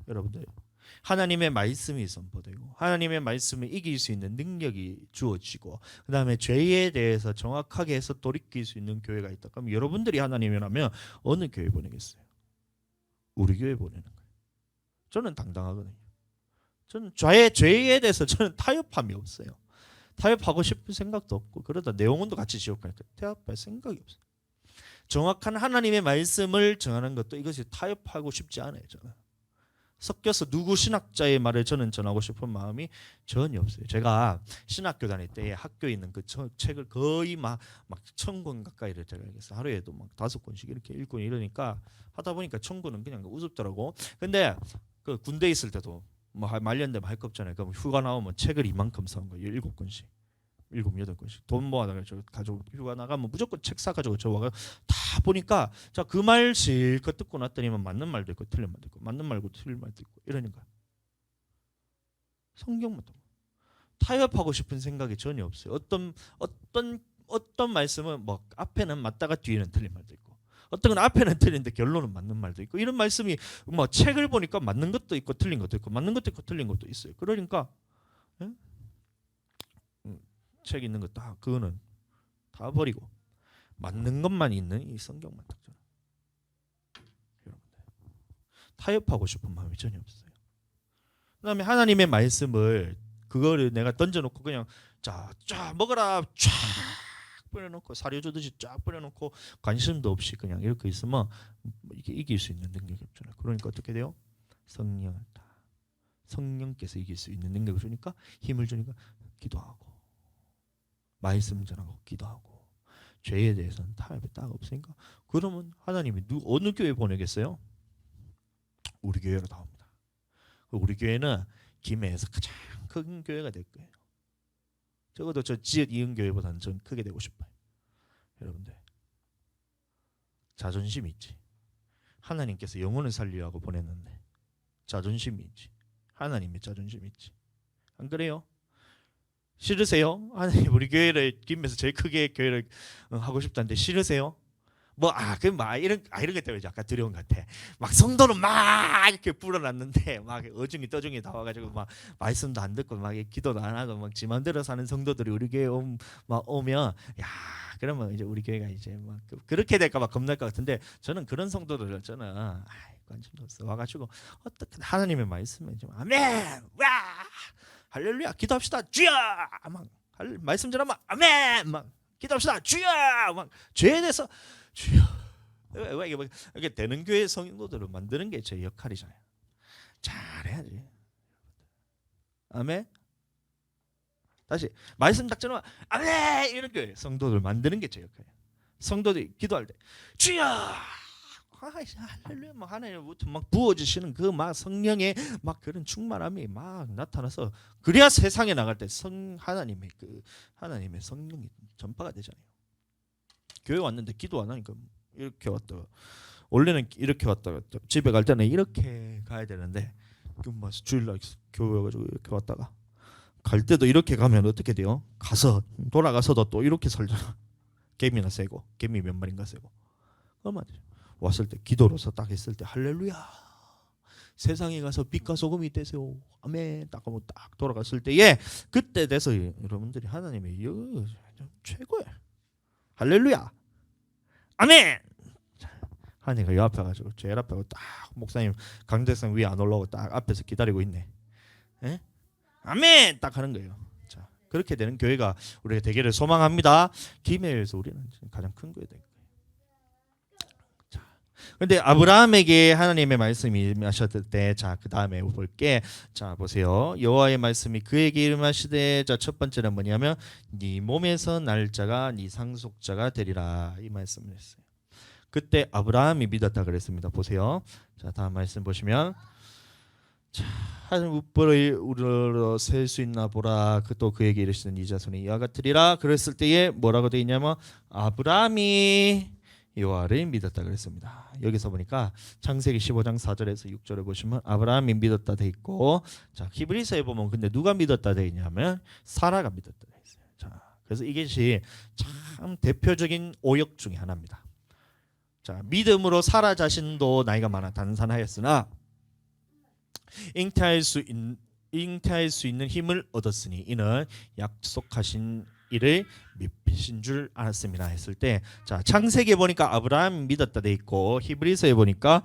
여러분들 하나님의 말씀이 선포되고 하나님의 말씀을 이길 수 있는 능력이 주어지고 그 다음에 죄에 대해서 정확하게 해서 돌이킬 수 있는 교회가 있다. 그럼 여러분들이 하나님이라면 어느 교회 보내겠어요? 우리 교회 보내는 거예요. 저는 당당하거든요. 저는 죄에 대해서 저는 타협함이 없어요. 타협하고 싶은 생각도 없고 그러다 내 영혼도 같이 지옥 가니까 타협할 생각이 없어요. 정확한 하나님의 말씀을 정하는 것도 이것이 타협하고 싶지 않아요. 저는 섞여서 누구 신학자의 말을 저는 전하고 싶은 마음이 전혀 없어요. 제가 신학교 다닐 때 학교에 있는 그 책을 거의 막 1000권 가까이를 제가 읽었어요. 하루에도 막 5권씩 이렇게 읽고 이러니까 하다 보니까 1000권은 그냥 우습더라고. 근데 그 군대 있을 때도 말년되면 할 거 없잖아요. 그럼 휴가 나오면 책을 이만큼 사온 거예요. 7권씩. 7, 8권씩 돈 모아다가 가지고 휴가 나가면 무조건 책 사가지고 저 와가 다 보니까 자 그 말 실컷 듣고 났더니만 맞는 말도 있고 틀린 말도 있고 맞는 말고 틀린 말도 있고 이러니까 성경부터 타협하고 싶은 생각이 전혀 없어요. 어떤 말씀은 앞에는 맞다가 뒤에는 틀린 말도 있고 어떤 건 앞에는 틀린데 결론은 맞는 말도 있고 이런 말씀이 책을 보니까 맞는 것도 있고 틀린 것도 있고 맞는 것도 있고 틀린 것도 있어요. 그러니까 책 있는 거 다 그거는 다 버리고 맞는 것만 있는 이 성경만 딱 저는 여러분들 타협하고 싶은 마음이 전혀 없어요. 그다음에 하나님의 말씀을 그거를 내가 던져놓고 그냥 쫙 먹어라 쫙 뿌려놓고 사료 주듯이 쫙 뿌려놓고 관심도 없이 그냥 이렇게 있으면 이게 이길 수 있는 능력이 없잖아요. 그러니까 어떻게 돼요? 성령께서 이길 수 있는 능력을 주니까 힘을 주니까 기도하고 말씀 전하고 기도하고 죄에 대해서는 타협이 딱 없으니까 그러면 하나님이 어느 교회 보내겠어요? 우리 교회로 나옵니다. 우리 교회는 김해에서 가장 큰 교회가 될 거예요. 적어도 저 지역 이은교회보다는 전 크게 되고 싶어요. 여러분들 자존심이 있지. 하나님께서 영혼을 살리라고 보냈는데 자존심이 있지. 하나님의 자존심이 있지. 안 그래요? 싫으세요? 하나님 우리 교회를 김해에서 제일 크게 교회를 하고 싶다는데 싫으세요? 이런 것 때문에 약간 두려운 것 같아. 막 성도는 막 이렇게 불어놨는데 막 어중이 떠중이 다 와가지고 막 말씀도 안 듣고 막 기도도 안 하고 막 지 맘대로 사는 성도들이 우리 교회 오면 야 그러면 이제 우리 교회가 이제 막 그렇게 될까봐 겁날 것 같은데 저는 그런 성도들을 저는 관심도 없어 와가지고 어떻게 하나님의 말씀에 좀 아멘 와 할렐루야 기도합시다 주여 막 말씀 전하면 아멘 막 기도합시다 주여 막 죄에 대해서 주여 이게 되는 교회 성도들을 만드는 게 제 역할이잖아요. 잘해야지. 아멘. 다시 말씀 작전은 아멘 이런 교회 성도들 만드는 게 제 역할이에요. 성도들이 기도할 때 주여 할렐루야 막 하나님부터 막 부어주시는 그 막 성령의 막 그런 충만함이 막 나타나서 그래야 세상에 나갈 때 하나님의 성령이 전파가 되잖아요. 교회 왔는데 기도 안 하니까 이렇게 왔다가 원래는 이렇게 왔다가 집에 갈 때는 이렇게 가야 되는데 막 주일날 교회 가지고 이렇게 왔다가 갈 때도 이렇게 가면 어떻게 돼요? 가서 돌아가서도 또 이렇게 살잖아. 개미나 세고 개미 몇 마리인가 세고 얼마 되죠? 왔을 때 기도로서 딱 했을 때 할렐루야 세상에 가서 빛과 소금이 되세요 아멘 딱 하면 딱 돌아갔을 때에 그때 돼서 여러분들이 하나님의 최고야 할렐루야 아멘 하나님이 옆에 가지고 제일 앞에 딱 목사님 강대상 위에 안 올라오고 딱 앞에서 기다리고 있네. 에? 아멘 딱 하는 거예요. 자 그렇게 되는 교회가 우리가 되기를 소망합니다. 김해에서 우리는 가장 큰 교회 될 거예요. 그런데 아브라함에게 하나님의 말씀이 하셨을 때, 자 그 다음에 볼게. 자 보세요. 여호와의 말씀이 그에게 이르시되, 자 첫 번째는 뭐냐면 네 몸에서 날짜가 네 상속자가 되리라 이 말씀을 했어요. 그때 아브라함이 믿었다 그랬습니다. 보세요. 자 다음 말씀 보시면 자 하늘 우불을 우러러 셀 수 있나 보라. 또 그에게 이르시는 이 자손이 이와 같으리라. 그랬을 때에 뭐라고 되어 있냐면 아브라함이 여호와를 믿었다 그랬습니다. 여기서 보니까 창세기 15장 4절에서 6절을 보시면 아브라함이 믿었다 돼 있고, 자 히브리서에 보면 근데 누가 믿었다 돼 있냐면 사라가 믿었다 돼 있어요. 자 그래서 이것이 참 대표적인 오역 중에 하나입니다. 자 믿음으로 사라 자신도 나이가 많아 단산하였으나 잉태할 수 있는 힘을 얻었으니 이는 약속하신 이를 믿으신 줄 알았습니다 했을 때, 자 창세기에 보니까 아브라함 믿었다 돼 있고 히브리서에 보니까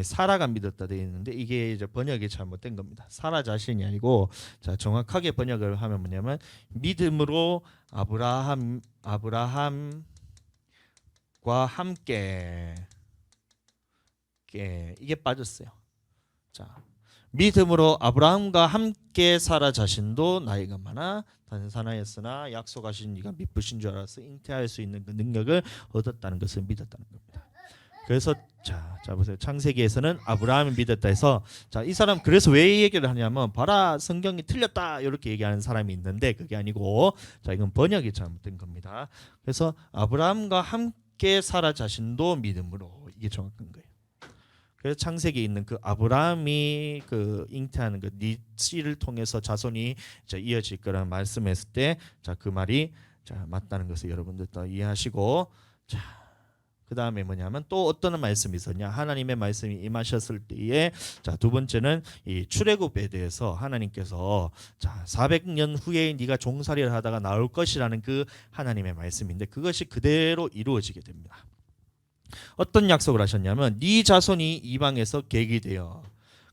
사라가 믿었다 돼 있는데 이게 이제 번역이 잘못된 겁니다. 사라 자신이 아니고, 자 정확하게 번역을 하면 뭐냐면 믿음으로 아브라함과 함께 이게 빠졌어요. 자 믿음으로 아브라함과 함께 사라 자신도 나이가 많아 단산하였으나 약속하신 이가 믿으신 줄 알아서 잉태할 수 있는 그 능력을 얻었다는 것을 믿었다는 겁니다. 그래서 자 보세요. 창세기에서는 아브라함이 믿었다 해서, 자 이 사람 그래서 왜 얘기를 하냐면 봐라 성경이 틀렸다 이렇게 얘기하는 사람이 있는데 그게 아니고, 자 이건 번역이 잘못된 겁니다. 그래서 아브라함과 함께 사라 자신도 믿음으로, 이게 정확한 거예요. 그래서 창세기에 있는 그 아브라함이 그 잉태하는 그 네 씨를 통해서 자손이 이어질 거라는 말씀했을 때, 자 그 말이 자 맞다는 것을 여러분들 또 이해하시고, 자 그 다음에 뭐냐면 또 어떤 말씀이 있었냐? 하나님의 말씀이 임하셨을 때에 자, 두 번째는 이 출애굽에 대해서 하나님께서 자, 400년 후에 네가 종살이를 하다가 나올 것이라는 그 하나님의 말씀인데 그것이 그대로 이루어지게 됩니다. 어떤 약속을 하셨냐면 네 자손이 이방에서 객이 되어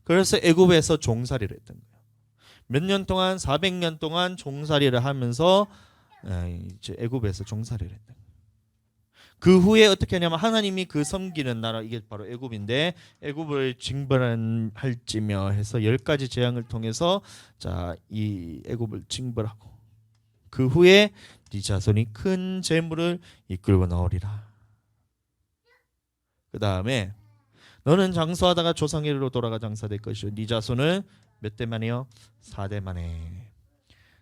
그래서 애굽에서 종살이를 했던 거예요. 몇 년 동안 400년 동안 종살이를 하면서 이제 애굽에서 종살이를 했던 거예요. 그 후에 어떻게 하냐면 하나님이 그 섬기는 나라 이게 바로 애굽인데 애굽을 징벌할지며 해서 10가지 재앙을 통해서 자, 이 애굽을 징벌하고 그 후에 네 자손이 큰 재물을 이끌고 나오리라. 그 다음에 너는 장수하다가 조상의로 돌아가 장사될 것이요 네 자손은 몇 대 만에요? 4대 만에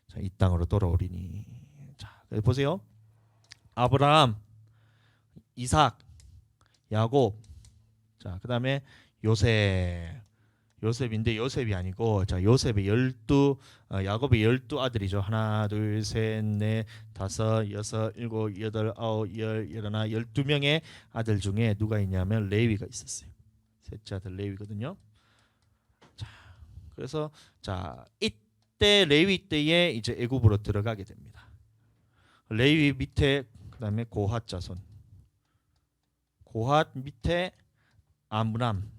자, 이 땅으로 돌아오리니. 자, 보세요. 아브라함, 이삭, 야곱. 자, 그다음에 요셉인데 요셉이 아니고 자, 요셉의 야곱의 12아들이죠. 하나, 둘, 셋, 넷, 다섯, 여섯, 일곱, 여덟, 아홉, 열, 열하나, 12명의 아들 중에 누가 있냐면 레위가 있었어요. 셋째 아들 레위거든요. 자, 그래서 자, 이때 레위 때에 이제 애굽으로 들어가게 됩니다. 레위 밑에 그다음에 고핫 자손. 고핫 밑에 아므람.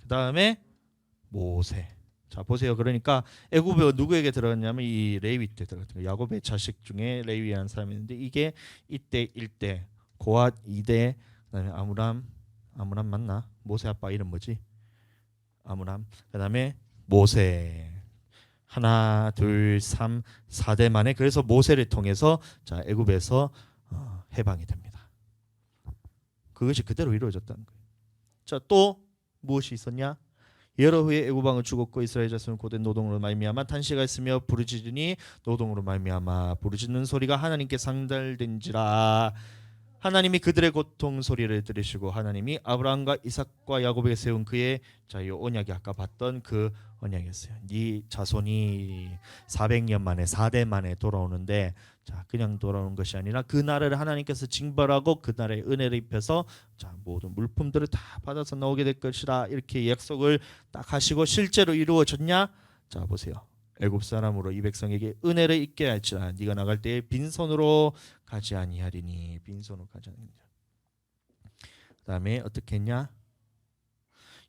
그다음에 모세. 자, 보세요. 그러니까 애굽에 누구에게 들어갔냐면 이 레위 때 들어갔어요. 야곱의 자식 중에 레위라는 사람이 있는데 이게 이때 1대, 고핫 2대, 그다음에 아므람 맞나? 모세 아빠 이름 뭐지? 아므람. 그다음에 모세. 하나, 둘, 3, 4대 만에 그래서 모세를 통해서 자, 애굽에서 해방이 됩니다. 그것이 그대로 이루어졌다는 거예요. 자, 또 무엇이 있었냐? 여러 후에 애굽 왕은 죽었고 이스라엘 자손은 고된 노동으로 말미암아 탄식하였으며 부르짖으니 노동으로 말미암아 부르짖는 소리가 하나님께 상달된지라. 하나님이 그들의 고통 소리를 들으시고 하나님이 아브라함과 이삭과 야곱에게 세운 그의 자, 이 언약이 아까 봤던 그 언약이었어요. 네 자손이 400년 만에 4대 만에 돌아오는데 자, 그냥 돌아오는 것이 아니라 그 나라를 하나님께서 징벌하고 그 나라의 은혜를 입혀서 자, 모든 물품들을 다 받아서 나오게 될 것이라 이렇게 약속을 딱 하시고 실제로 이루어졌냐? 자, 보세요. 애굽 사람으로 이 백성에게 은혜를 입게 할지라 네가 나갈 때에 빈손으로 가지 아니하리니. 빈손으로 가지 아니하리니. 그다음에 어떻게 했냐?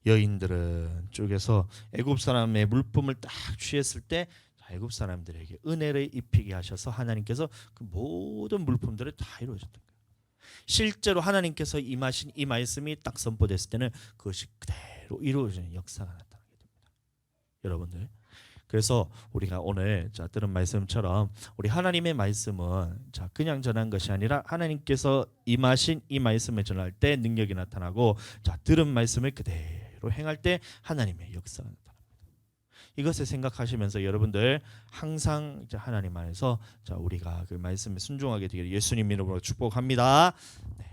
여인들은 쪽에서 애굽 사람의 물품을 딱 취했을 때 애굽 사람들에게 은혜를 입히게 하셔서 하나님께서 그 모든 물품들을 다 이루어졌던 거예요. 실제로 하나님께서 임하신 이 말씀이 딱 선포됐을 때는 그것이 그대로 이루어지는 역사가 나타나게 됩니다. 여러분들, 그래서 우리가 오늘 자, 들은 말씀처럼 우리 하나님의 말씀은 자, 그냥 전한 것이 아니라 하나님께서 임하신 이 말씀을 전할 때 능력이 나타나고 자, 들은 말씀을 그대로 행할 때 하나님의 역사가 나타납니다. 이것을 생각하시면서 여러분들 항상 이제 하나님 안에서 자, 우리가 그 말씀에 순종하게 되기를 예수님 이름으로 축복합니다. 네.